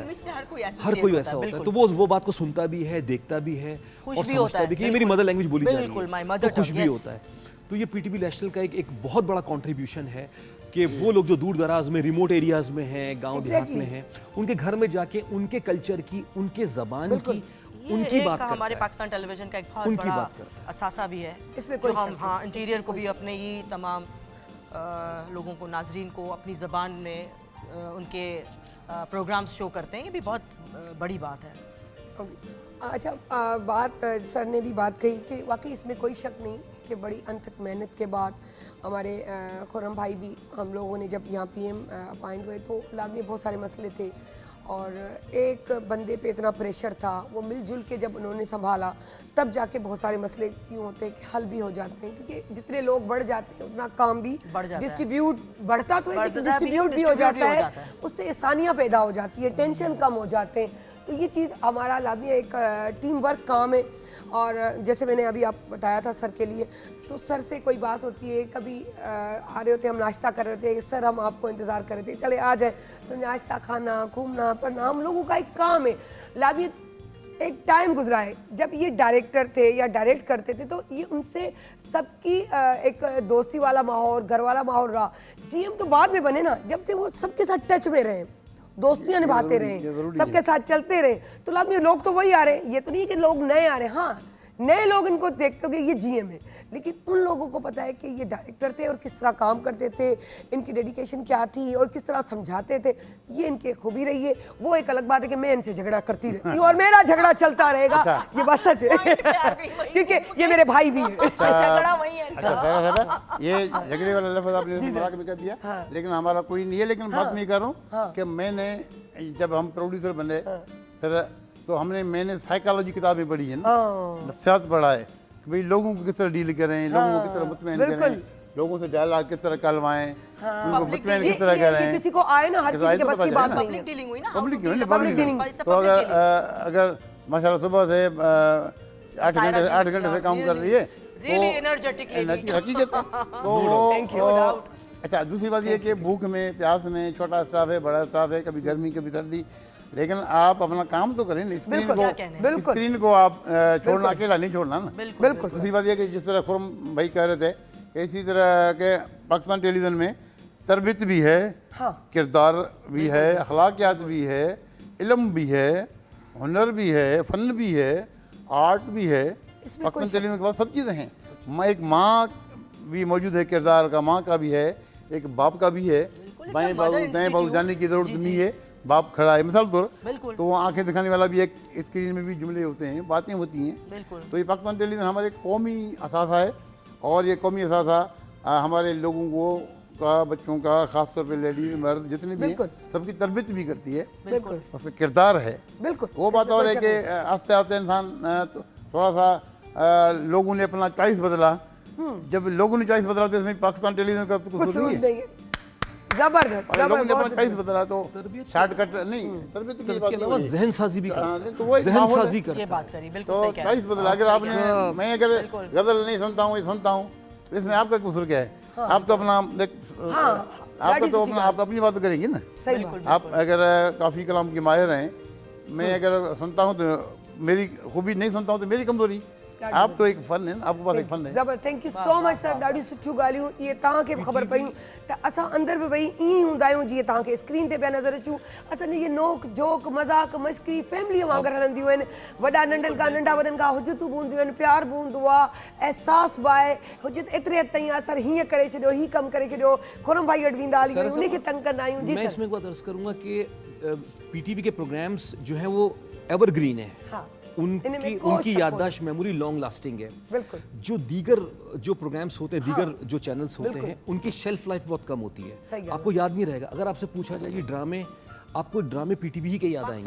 S14: हर कोई वैसा होता है, तो वो बात को सुनता भी है, देखता भी है और समझता भी कि ये मेरी मदर लैंग्वेज बोली जा रही है, तो खुश भी होता है। तो ये PTV नेशनल का एक बहुत बड़ा कंट्रीब्यूशन है कि वो लोग जो दूर दराज में, रिमोट एरियाज में हैं, गांव देहात में हैं, उनके घर में जाके उनके कल्चर की, उनके ज़बान की, उनकी बात करता है।
S7: हमारे पाकिस्तान टेलीविजन का एक बहुत बड़ा असासा भी है, इसमें जो हम हाँ इंटीरियर को भी अपने ही तमाम लोगों को, नाजरीन को अपनी ज़बान में उनके प्रोग्राम्स शो करते हैं, ये भी बहुत बड़ी बात है।
S1: अच्छा, बात सर ने भी बात कही कि वाकई इसमें कोई शक नहीं कि बड़ी अनथक मेहनत के बाद हमारे खुर्रम भाई भी, हम लोगों ने जब यहाँ PM अपॉइंट हुए तो लाजमी बहुत सारे मसले थे और एक बंदे पे इतना प्रेशर था, वो मिलजुल के जब उन्होंने संभाला तब जाके बहुत सारे मसले यूँ होते हैं कि हल भी हो जाते हैं, क्योंकि जितने लोग बढ़ जाते हैं उतना काम भी डिस्ट्रीब्यूट बढ़ता तो है, लेकिन डिस्ट्रीब्यूट भी हो जाता है, उससे आसानियाँ पैदा हो जाती है, टेंशन कम हो जाते हैं। तो ये चीज़ हमारा लाजमी एक टीम वर्क काम है। और जैसे मैंने अभी आप बताया था सर के लिए, तो सर से कोई बात होती है, कभी आ रहे होते हम नाश्ता कर रहे थे, सर हम आपको इंतज़ार कर रहे थे, चले आ जाए, तो नाश्ता खाना, घूमना, पढ़ना हम लोगों का एक काम है। लाजमी एक टाइम गुजरा है जब ये डायरेक्टर थे या डायरेक्ट करते थे, तो ये उनसे सबकी एक दोस्ती वाला माहौल, घर वाला माहौल रहा। GM तो बाद में बने ना, जब से वो सबके साथ टच में रहे, दोस्तियां निभाते रहे, सबके साथ चलते रहे, तो लाजमी लोग तो वही आ रहे हैं। ये तो नहीं कि लोग नए आ रहे हैं, हाँ नए लोग इनको देखते हो कि ये GM है, लेकिन उन लोगों को पता है कि ये डायरेक्टर थे और किस तरह काम करते थे, इनकी डेडिकेशन क्या थी और किस तरह समझाते थे, ये इनकी खूबी रही है। वो एक अलग बात है कि मैं इनसे झगड़ा करती रहती हूँ और मेरा झगड़ा चलता रहेगा, ये बात सच है क्योंकि ये मेरे भाई भी है।
S7: झगड़ा वही है।
S13: अच्छा, ये झगड़े वाला लफ्ज़ आपने मजाक में कर दिया, लेकिन हमारा कोई नहीं है। लेकिन बात मैं कर रहा हूँ कि मैंने जब हम प्रोड्यूसर बने फिर तो मैंने साइकोलॉजी किताबें पढ़ी है ना, नफ्सियात पढ़ा है कि भाई लोगों को किस तरह डील करें, लोगों को किस तरह मुतमईन करें, लोगों से डायलॉग किस तरह करवाएं, उनको मुतमईन किस तरह करें।
S1: किसी को आए ना, हर किसी के बस की बात नहीं है।
S7: पब्लिक डीलिंग हुई ना,
S13: पब्लिक डीलिंग। तो अगर माशाल्लाह सुबह से 8 घंटे से काम कर रही है, हकीकत तो अच्छा। दूसरी बात ये कि भूख में, प्यास में, छोटा स्टाफ है, बड़ा स्टाफ है, कभी गर्मी कभी सर्दी, लेकिन आप अपना काम तो करें ना। स्क्रीन को आप छोड़ना, अकेला नहीं छोड़ना ना। बिल्कुल। दूसरी बात यह कि जिस तरह खुर्रम भाई कह रहे थे, इसी तरह के पाकिस्तान टेलीविज़न में तरबियत भी है, किरदार भी है, अखलाकियात भी है, इल्म भी है, हुनर भी है, फ़न भी है, आर्ट भी है। पाकिस्तान टेलीविज़न के पास सब चीज़ें हैं। एक माँ भी मौजूद है, किरदार का माँ का भी है, एक बाप का भी है। बाएं बाजू जाने की ज़रूरत नहीं है, बाप खड़ा है मिसाल तौर, तो वो आंखें दिखाने वाला भी एक स्क्रीन में भी जुमले होते हैं, बातें होती हैं। तो ये पाकिस्तान टेलीविज़न हमारे कौमी असासा है और ये कौमी असासा हमारे लोगों को का, बच्चों का, ख़ास तौर पे लेडीज मर्द जितने भी हैं सबकी तरबियत भी करती है, उसका किरदार है। वो बात और है कि आस्ते आस्ते इंसान थोड़ा सा लोगों ने अपना चॉइस बदला। जब लोगों ने चॉइस बदला तो इसमें पाकिस्तान टेलीविज़न का तो कुछ नहीं है।
S1: जबरदस्त।
S13: लोगों ने अपना चॉइस बदला तो शॉर्टकट नहीं, तरबियत के अलावा
S14: ज़हन साज़ी भी करते
S13: तो वो
S14: ज़हन साज़ी करते
S7: ये बात करी, बिल्कुल
S13: तो
S7: सही कह रहे
S13: चॉइस बदला। अगर आपने मैं अगर गज़ल नहीं सुनता हूँ, ये सुनता हूँ, तो इसमें आपका कसूर क्या है? आप तो अपना आपका तो अपना आप अपनी बात करेंगे ना। आप अगर काफ़ी कलाम की माहिर हैं, मैं अगर सुनता हूँ तो मेरी खूबी, नहीं सुनता हूँ तो मेरी कमज़ोरी। आप तो एक फन है, आपके पास एक फन है।
S1: ज़बरदस्त, thank you so much sir, ॾाढी सुठियूं ॻाल्हियूं इहे तव्हांखे बि ख़बर पयूं त असां अंदरि बि वेही ईअं ई हूंदा आहियूं जीअं तव्हांखे स्क्रीन ते पिया नज़र अचूं। असांजी इहे नोक जोक मज़ाक मस्करी फैमिलीअ वांगुरु हलंदियूं आहिनि। वॾा नंढनि खां नंढा वॾनि खां हुजतूं बि हूंदियूं आहिनि, प्यार बि हूंदो आहे, एहसास बि आहे। हुजे एतिरे हद ताईं आहे सर हीअं करे छॾियो, हीअ कमु करे छॾियो, खुरम भाई वटि वेंदा हली वञी उनखे तंग कंदा आहियूं। जी
S14: मैं
S1: सर।
S14: इसमें एक बात अर्ज करूंगा कि पीटीवी के प्रोग्राम्स जो हैं वो एवरग्रीन है।
S1: हाँ।
S14: उनकी याददाश्त मेमोरी लॉन्ग लास्टिंग है।
S1: बिल्कुल।
S14: जो दीगर जो प्रोग्राम्स होते हैं, दीगर जो चैनल्स होते हैं, उनकी शेल्फ लाइफ बहुत कम होती है, आपको याद नहीं रहेगा। अगर आपसे पूछा जाए कि ड्रामे, आपको ड्रामे पीटीवी ही के याद आएंगे।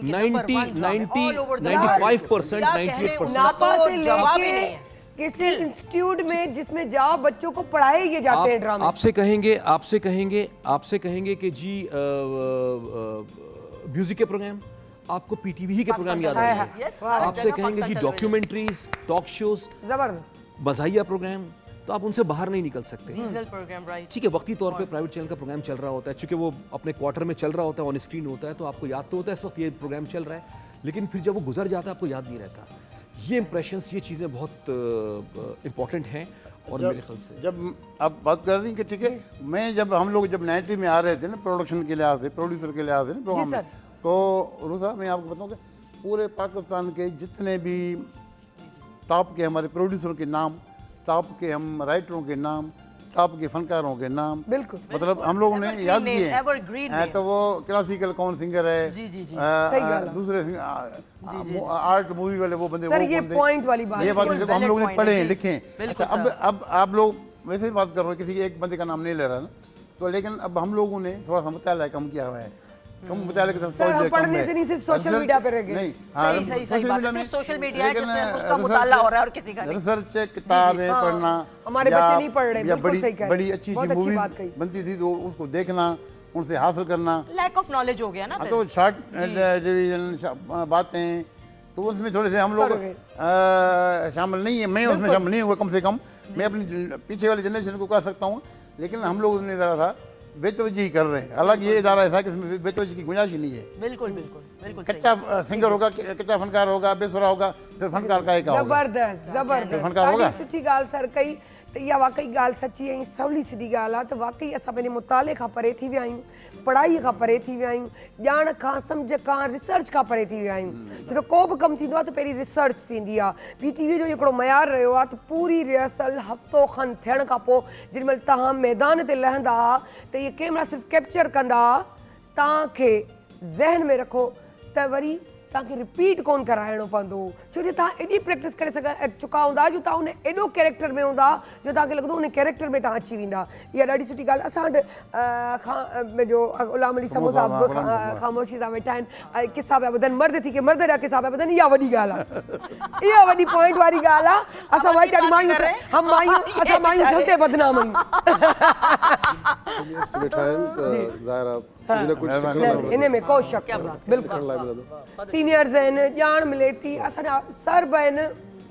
S14: 95%, 98%।
S1: किसी इंस्टीट्यूट में जिसमें जाओ बच्चों को पढ़ाए ये जाते हैं ड्रामे।
S14: आपसे कहेंगे कि जी म्यूजिक के प्रोग्राम, आपको पीटीवी ही के प्रोग्राम याद आएंगे। आपसे कहेंगे जी डॉक्यूमेंट्रीज, टॉक शोज,
S1: जबरदस्त
S14: मज़ाहिया प्रोग्राम, तो आप उनसे बाहर नहीं निकल सकते।
S7: Regional program, right.
S14: ठीक है, वक्ती तौर पे प्राइवेट चैनल का प्रोग्राम चल रहा होता है, चूंकि वो अपने क्वार्टर में चल रहा होता है, ऑन स्क्रीन होता है, तो आपको याद तो होता है इस वक्त ये प्रोग्राम चल रहा है, लेकिन फिर जब वो गुजर जाता है आपको याद नहीं रहता। ये इंप्रेशंस, ये चीज़ें बहुत इम्पोर्टेंट हैं। और मेरे ख्याल से
S13: जब आप बात कर रही हैं कि ठीक है, जब हम लोग 90 में आ रहे थे ना, प्रोडक्शन के लिहाज से, प्रोड्यूसर के लिहाज से ना प्रोग्राम में, तो उन्होंने साहब मैं आपको बताऊँ कि पूरे पाकिस्तान के जितने भी टॉप के हमारे प्रोड्यूसरों के नाम, टॉप के हम राइटरों के नाम, टॉप के फनकारों के नाम,
S1: बिल्कुल
S13: मतलब हम लोगों ने याद किए हैं। तो वो क्लासिकल कौन सिंगर है, दूसरे आर्ट मूवी वाले वो बंदे,
S1: सर ये पॉइंट वाली बात,
S13: ये बात हम लोग ने पढ़े हैं, लिखे हैं। अच्छा, अब आप लोग वैसे ही बात कर रहे हो, किसी एक बंदे का नाम नहीं ले रहा ना, तो लेकिन अब हम लोगों ने थोड़ा सा मुताला कम किया हुआ है, कम मुताले की तरफ
S1: सर, पढ़ने से नहीं सिर्फ सोशल मीडिया पे रह गए।
S13: नहीं,
S7: सही सोशल मीडिया है जिसमें उसका मुताला हो रहा है और किसी का नहीं।
S13: रिसर्च, किताबें पढ़ना,
S1: हमारे बच्चे नहीं पढ़ रहे, बिल्कुल सही कह रहे हैं।
S13: बड़ी अच्छी मूवी बनती थी तो उसको देखना, उनसे हासिल करना,
S7: लैक ऑफ नॉलेज हो गया ना।
S13: तो शॉर्ट डिवीजन बातें, तो उसमें थोड़े से हम लोग शामिल नहीं है। मैं उसमें शामिल नहीं हुआ, कम से कम मैं अपनी पीछे वाली जनरेशन को कह सकता हूँ, लेकिन हम लोग उसमें ज़रा था बेतवजी कर रहे हैं। हालांकि ये इदारा ऐसा कि इसमें बेतवजी की गुंजाइश ही नहीं है।
S7: बिल्कुल बिल्कुल बिल्कुल।
S13: कच्चा सिंगर होगा, कच्चा फनकार होगा, बेसुरा होगा, फिर फनकार का एक होगा।
S1: जबरदस्त जबरदस्त,
S13: फनकार होगा।
S1: सुठी ॻाल्हि सर कई त इहा वाकई ॻाल्हि सची ऐं सवली सिधी ॻाल्हि आहे त वाकई असां पंहिंजे मुताले खां परे थी विया आहियूं, पढ़ाईअ खां परे थी विया आहियूं, ॼाण खां सम्झ खां रिसर्च खां परे थी विया आहियूं। छो त को बि कमु थींदो आहे त पहिरीं रिसर्च थींदी आहे। पीटीवी जो हिकिड़ो मयार रहियो आहे त पूरी रिहर्सल हफ़्तो खनि थियण खां पोइ जेॾीमहिल तव्हां मैदान ते लहंदा त इहे कैमरा सिर्फ़ु कैप्चर कंदा, तव्हांखे ज़हन में रखो त वरी तव्हांखे रिपीट कोन कराइणो पवंदो, छो जो तव्हां एॾी प्रैक्टिस करे चुका हूंदा जो तव्हां उन एॾो कैरेक्टर में हूंदा जो तव्हांखे लॻंदो उन कैरेक्टर में तव्हां अची वेंदा। इहा ॾाढी सुठी ॻाल्हि। असां वटि जो ग़ुलाम अली समो साहब ख़ामोशी सां वेठा आहिनि, किसा पिया ॿुधनि, मर्द थी के मर्द जा किसा पिया ॿुधनि, इहा वॾी ॻाल्हि आहे, इहा वॾी पॉइंट वारी ॻाल्हि आहे। असां वेचारी मायूं, असां मायूं जल्दी बदनाम आहियूं। इन में को शक बिल्कुलु सीनियर्स आहिनि, ॼाण मिले थी, असांजा सर बि आहिनि,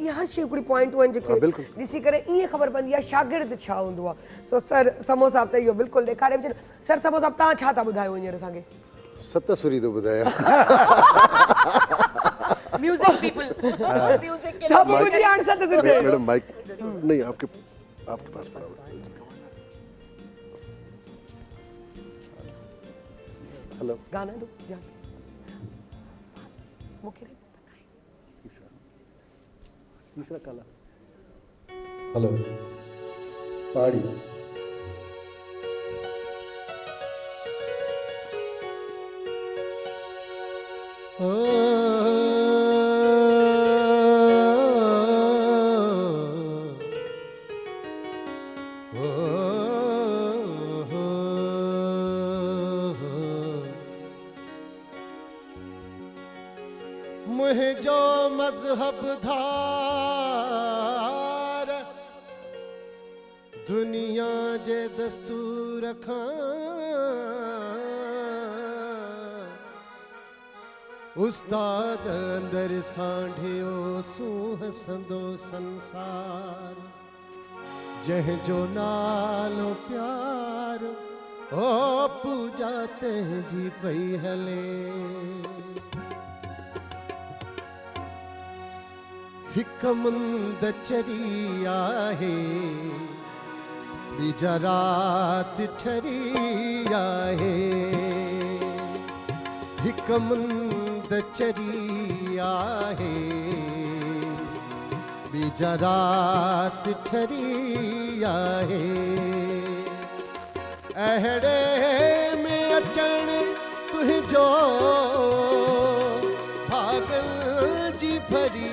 S1: इहे हर शइ हिकिड़ी पॉइंटूं आहिनि जेके ॾिसी करे ईअं ख़बर पवंदी आहे शागिर्द छा हूंदो आहे। सो सर समो साहब त इहो बिल्कुलु ॾेखारे छॾियो। सर समो साहब तव्हां छा था ॿुधायो हींअर असांखे?
S15: सत सुरी थो ॿुधायां।
S7: म्यूजिक पीपल, म्यूजिक के
S1: सब मुझे यार सत सुरी।
S15: मैडम माइक नहीं, आपके पास पड़ा हुआ है। हेलो,
S1: गाना दो जा।
S15: तीसरा काला। हेलो, पहाड़ी।
S16: मुझो मजहब धार दुनिया जे दस्तूर खां उस्ताद अंदर सांढियो सूह संदो संसार जह जो नालो प्यार ओ पूजा तेजी पई हले हिक मुंद चरी आहे बीजा रात ठरी आहे हिक मुंद चरी आहे बीजा रात ठरी आहे अहड़े में अचण तुझो भागल जी भरी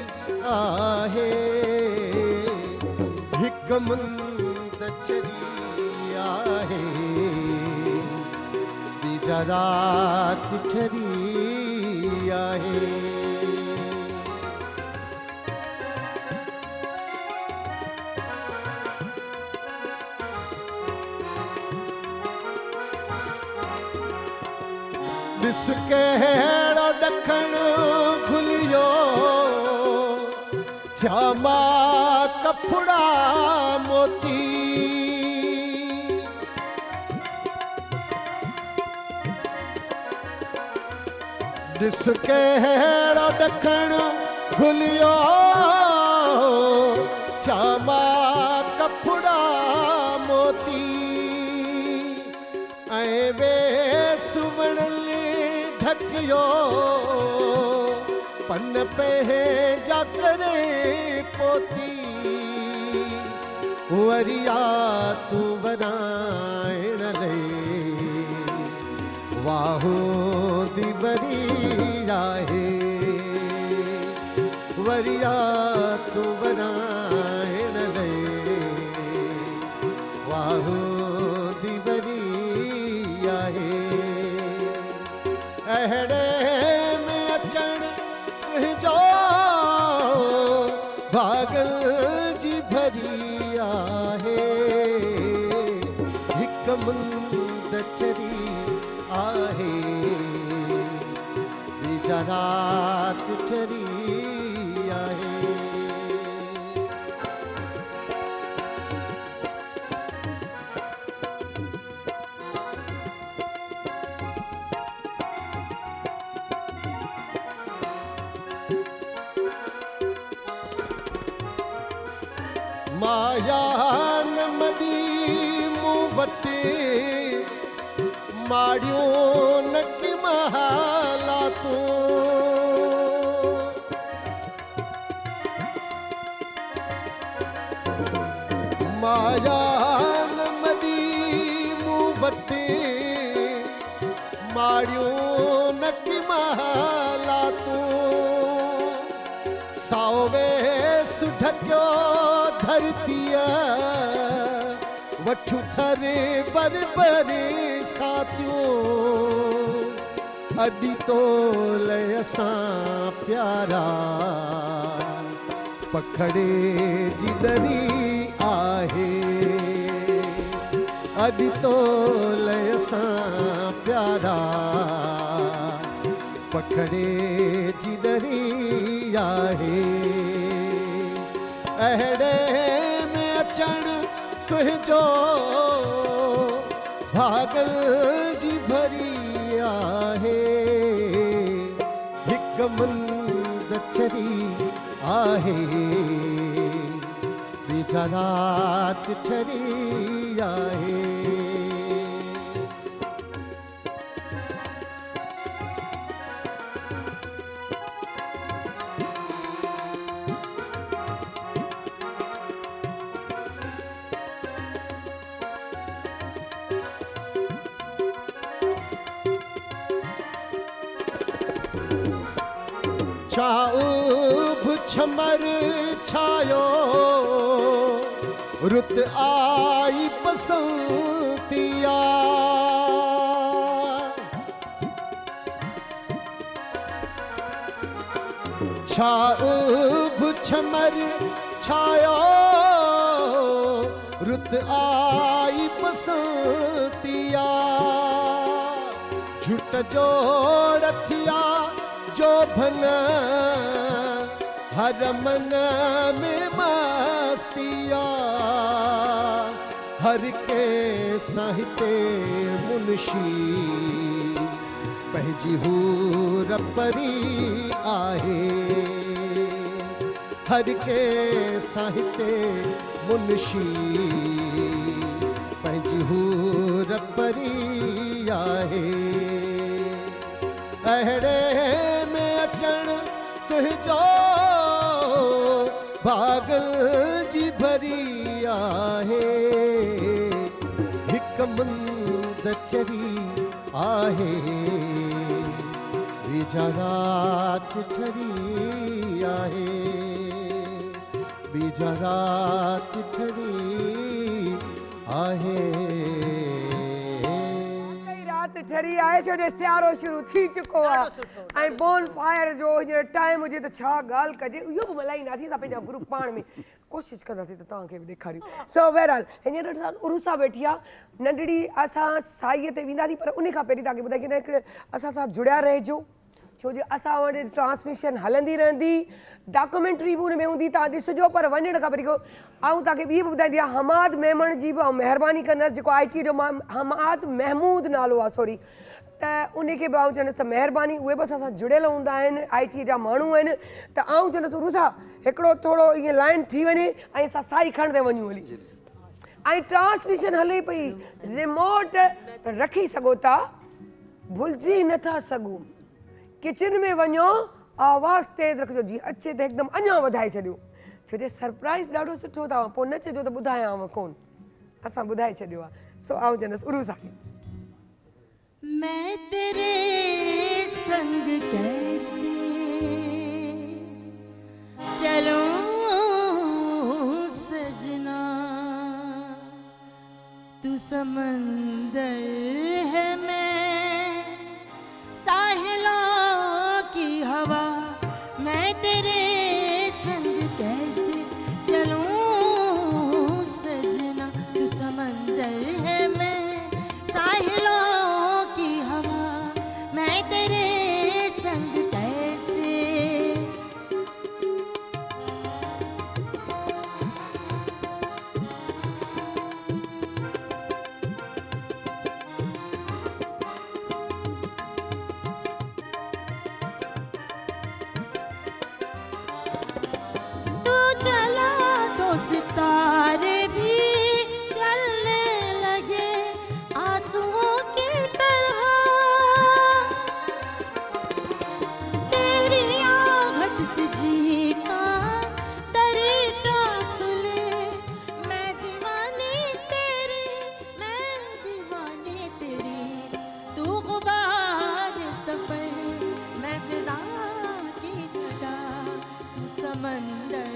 S16: आहे हिक मुंद चरी आहे बीजा रात ठरी आहे ॾिस कहिड़ो ॾखण खुलियो थिया मां कपड़ा मोती ॾिस कहिड़ो ॾखण खुलियो थिया मां कपड़ा मोती ऐं वे सुवण ढकियो पन पंहिंजा करे पोती वरिया तूं वराइण ले वाहो दी वरी आहे वरिया तूं वराइण ले वाहो दी वरी आहे अहड़े में अचण तुझो भागल जी भरी आहे हिक मुंद चरी आहे बीजा रात ठरी आहे माया न मडी मूं वटि माड़ियूं न कि महाला तूं माया न मडी मूं वटि माड़ियूं न कि महाला तूं सावे सुढकियो धरतीअ वठू थरे बरबरे साथियों अॾी तो लय असां प्यारा पखड़े जी दरी आहे अॾी तो लय असां प्यारा पखड़े जी दरी आहे अहड़े में अचण तुझो भागल जी भरी आहे हिक मुंद चरी आहे बीजा रात ठरी आहे छाऊब छमर छायो रुत आई बसंतिया छाऊब छमर छायो रुत आई बसंतिया झुट जोड़ थिया जो भन हर मन में मस्तिया हर के साहित्य मुंशी पंहिंजी हूर परी आहे हर के साहित्य मुनशी पंहिंजी हूर परी आहे अहिड़े में अचण तुंहिंजो भागल जी भरी आहे हिक मुंद चरी आहे बीजा रात ठरी आहे बीजा रात ठरी आहे
S1: रात ठरी आहे छो जो सियारो शुरू थी चुको आहे ऐं बोन फायर जो हींअर टाइम हुजे त छा ॻाल्हि कजे इहो बि मल्हाईंदासीं असां पंहिंजा ग्रुप पाण में कोशिशि कंदासीं त तव्हांखे बि ॾेखारियूं सो बहरहाल हींअर असां उरुसा वेठी आहे नंढड़ी असां साईअ ते वेंदासीं पर उन खां पहिरीं तव्हांखे ॿुधाए की न हिकिड़े असां सां जुड़िया रहिजो छो जो असां वटि ट्रांसमिशन हलंदी रहंदी डॉक्यूमेंट्री बि हुन में हूंदी तव्हां ॾिसिजो पर वञण खां पहिरीं ऐं तव्हांखे ॿी बि ॿुधाईंदी आहे हमाद मेमण जी बि ऐं महिरबानी कंदसि जेको IT जो हमाद महमूद नालो आहे सॉरी त उनखे बि आउं चवंदसि त महिरबानी उहे बि असां सां जुड़ियल हूंदा आहिनि IT जा माण्हू आहिनि त आउं चवंदसि उरुसा हिकिड़ो थोरो ईअं लाइन थी वञे ऐं असां साई खणंदे वञूं हली ऐं ट्रांसमिशन हले पई रिमोट रखी सघो था भुलिजी नथा सघूं किचन में वञो आवाज़ तेज़ रखिजो जीअं अचे त हिकदमि अञा वधाए छॾियो छो जो सरप्राइज़ ॾाढो सुठो अथव पोइ न चइजो त ॿुधायांव कोन असां ॿुधाए छॾियो आहे सो आउं चवंदसि उरुसा खे
S12: मैं तेरे संग कैसे चलूं सजना तू समंदर है मैं साहिलों की हवा मैं तेरे संग कैसे चलूं सजना तू समंदर है मैं साहिलों सितारे भी चलने लगे आंसुओं की तरह तेरी आहट से जी का दरीचा खुले मैं दीवानी तेरी तू गुबार सफर मैं फिजा की गदा तू समंदर